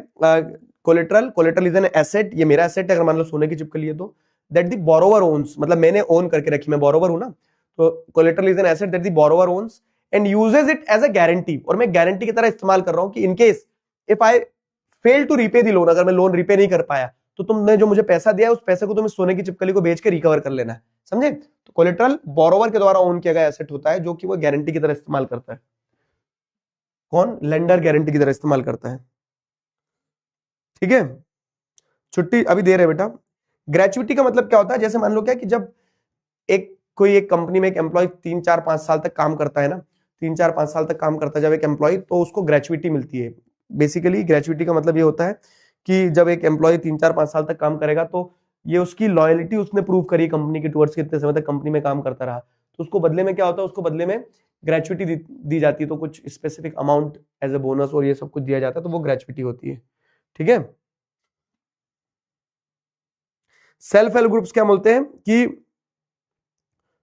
कोलेट्रल इज एन एसेट, ये मेरा एसेट है अगर मान लो सोने की छिपकली है तो, दैट द बोरोवर ओन्स, मतलब मैंने ओन करके रखी, मैं बोरोवर हूं ना, तो collateral is an asset that the borrower owns and uses it as a guarantee, और मैं गारंटी की तरह इस्तेमाल कर रहा हूं कि in case if I fail to repay the loan, अगर मैं लोन रीपे नहीं कर पाया तो तुमने जो मुझे पैसा दिया है उस पैसे को तुम्हें सोने की छिपकली को बेच के रिकवर कर लेना है, समझे? तो कोलेट्रल बोरोवर के द्वारा ओन किया गया एसेट होता है जो कि वो गारंटी की तरह इस्तेमाल करता है। कौन? लेंडर गारंटी की तरह इस्तेमाल करता है। ठीक है, छुट्टी अभी दे रहे बेटा। ग्रेचुइटी का मतलब क्या होता है, जैसे मान लो क्या कि जब कोई एक कंपनी में एक एम्प्लॉय 3-4-5 साल तक काम करता है ना, 3-4-5 साल तक काम करता है जब एक एम्प्लॉय, तो उसको ग्रेचुइटी मिलती है। बेसिकली ग्रेचुइटी का मतलब ये होता है कि जब एक एम्प्लॉय 3-4-5 साल तक काम करेगा तो ये उसकी लॉयलिटी उसने प्रूव करी कंपनी के टुवर्ड्स, कितने समय तक कंपनी में काम करता रहा, तो उसको बदले में क्या होता है, उसको बदले में ग्रेचुइटी दी जाती है, तो कुछ specific amount as a bonus और ये सब कुछ दिया जाता है, तो वो ग्रेचुइटी होती है। ठीक है, सेल्फ हेल्प ग्रुप्स क्या बोलते हैं कि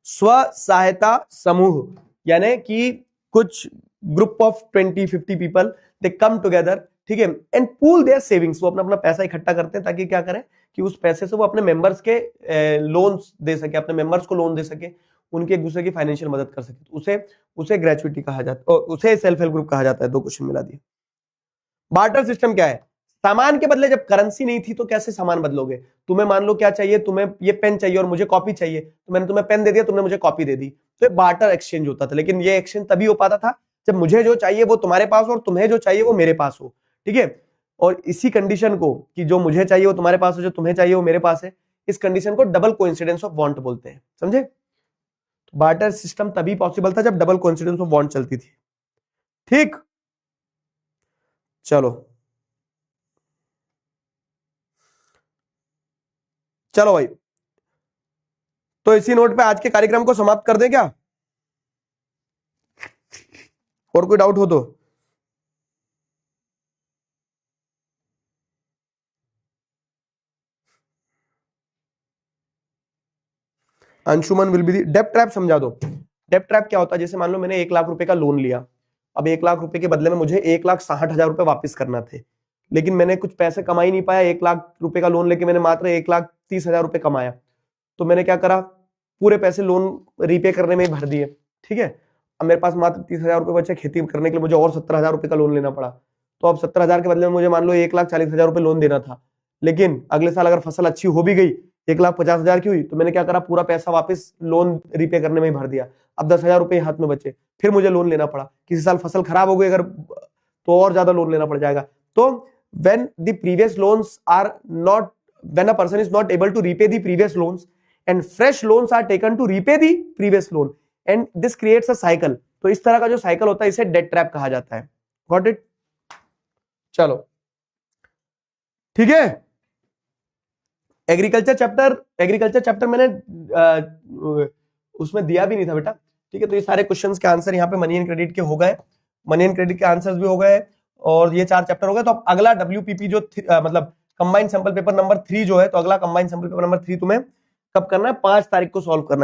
स्व सहायता समूह, यानी कि कुछ group of 20-50 people they come together, ठीक है, एंड पूल देयर सेविंग्स, वो अपना अपना पैसा इकट्ठा करते हैं ताकि क्या करें कि उस पैसे से वो अपने मेंबर्स के लोन्स दे सके, अपने मेंबर्स को लोन दे सके, उनके एक दूसरे की फाइनेंशियल मदद कर सके, तो उसे ग्रेचुइटी कहा जाता है, उसे सेल्फ हेल्प ग्रुप कहा जाता है। 2 क्वेश्चन मिला दिए। बार्टर सिस्टम क्या है? सामान के बदले, जब करेंसी नहीं थी तो कैसे सामान बदलोगे? तुम्हें मान लो क्या चाहिए, तुम्हें ये पेन चाहिए और मुझे कॉपी चाहिए, तो मैंने तुम्हें पेन दे दिया, तुमने मुझे कॉपी दे दी, तो ये बार्टर एक्सचेंज होता था। लेकिन ये एक्सचेंज तभी हो पाता था जब मुझे जो चाहिए वो तुम्हारे पास हो और तुम्हें जो चाहिए वो मेरे पास हो। ठीक है, और इसी कंडीशन को, कि जो मुझे चाहिए वो तुम्हारे पास हो, जो तुम्हें चाहिए वो मेरे पास है, इस कंडीशन को डबल कोइंसिडेंस ऑफ वांट बोलते हैं, समझे? बार्टर सिस्टम तभी पॉसिबल था जब डबल कोइंसिडेंस ऑफ वांट चलती थी। ठीक, चलो चलो भाई, तो इसी नोट पे आज के कार्यक्रम को समाप्त कर दें क्या? और कोई डाउट हो तो? Anshuman will be dept trap समझा दो। डेप्ट ट्रैप क्या होता है, जैसे मान लो मैंने 1 लाख रुपए का लोन लिया, अब 1 लाख रुपए के बदले में मुझे 1,60,000 रुपए वापस करना थे, लेकिन मैंने कुछ पैसे कमा ही नहीं पाया, 1 लाख रुपए का लोन लेके मैंने मात्र 1,30,000 रुपए कमाया, तो मैंने क्या करा, पूरे पैसे लोन रीपे करने में ही भर दिए। ठीक है, अब मेरे पास मात्र 30,000 रुपए बचे, खेती करने के लिए मुझे और 17,000 रुपए का लोन लेना पड़ा, तो अब 17,000 के बदले में मुझे मान लो 1,40,000 रुपए लोन देना था, लेकिन अगले साल अगर फसल अच्छी हो भी गई, 1,50,000 की हुई, तो मैंने क्या करा, पूरा पैसा वापस लोन रीपे करने में ही भर दिया, अब 10,000 रुपए हाथ में बचे, फिर मुझे लोन लेना पड़ा, किसी साल फसल खराब हो गई अगर, तो और ज्यादा लोन लेना पड़ जाएगा। तो when the previous loans are not, when a person is not able to repay the previous loans and fresh loans are taken to repay the previous loan and this creates a cycle, तो इस तरह का जो cycle होता है इसे debt trap कहा जाता है। Got it? चलो ठीक है, एग्रीकल्चर चैप्टर मैंने उसमें दिया भी नहीं था बेटा। ठीक है, तो ये सारे क्वेश्चंस के आंसर यहाँ पे मनी एंड क्रेडिट के हो गए, मनी एंड क्रेडिट के आंसर्स भी हो गए, और ये 4 चैप्टर हो गए। तो अब अगला WPP जो मतलब कंबाइंड सैंपल पेपर नंबर 3 जो है, तो अगला कंबाइंड सैंपल पेपर नंबर 3 तुम्हें कब करना है? 5 तारीख को सॉल्व करना है।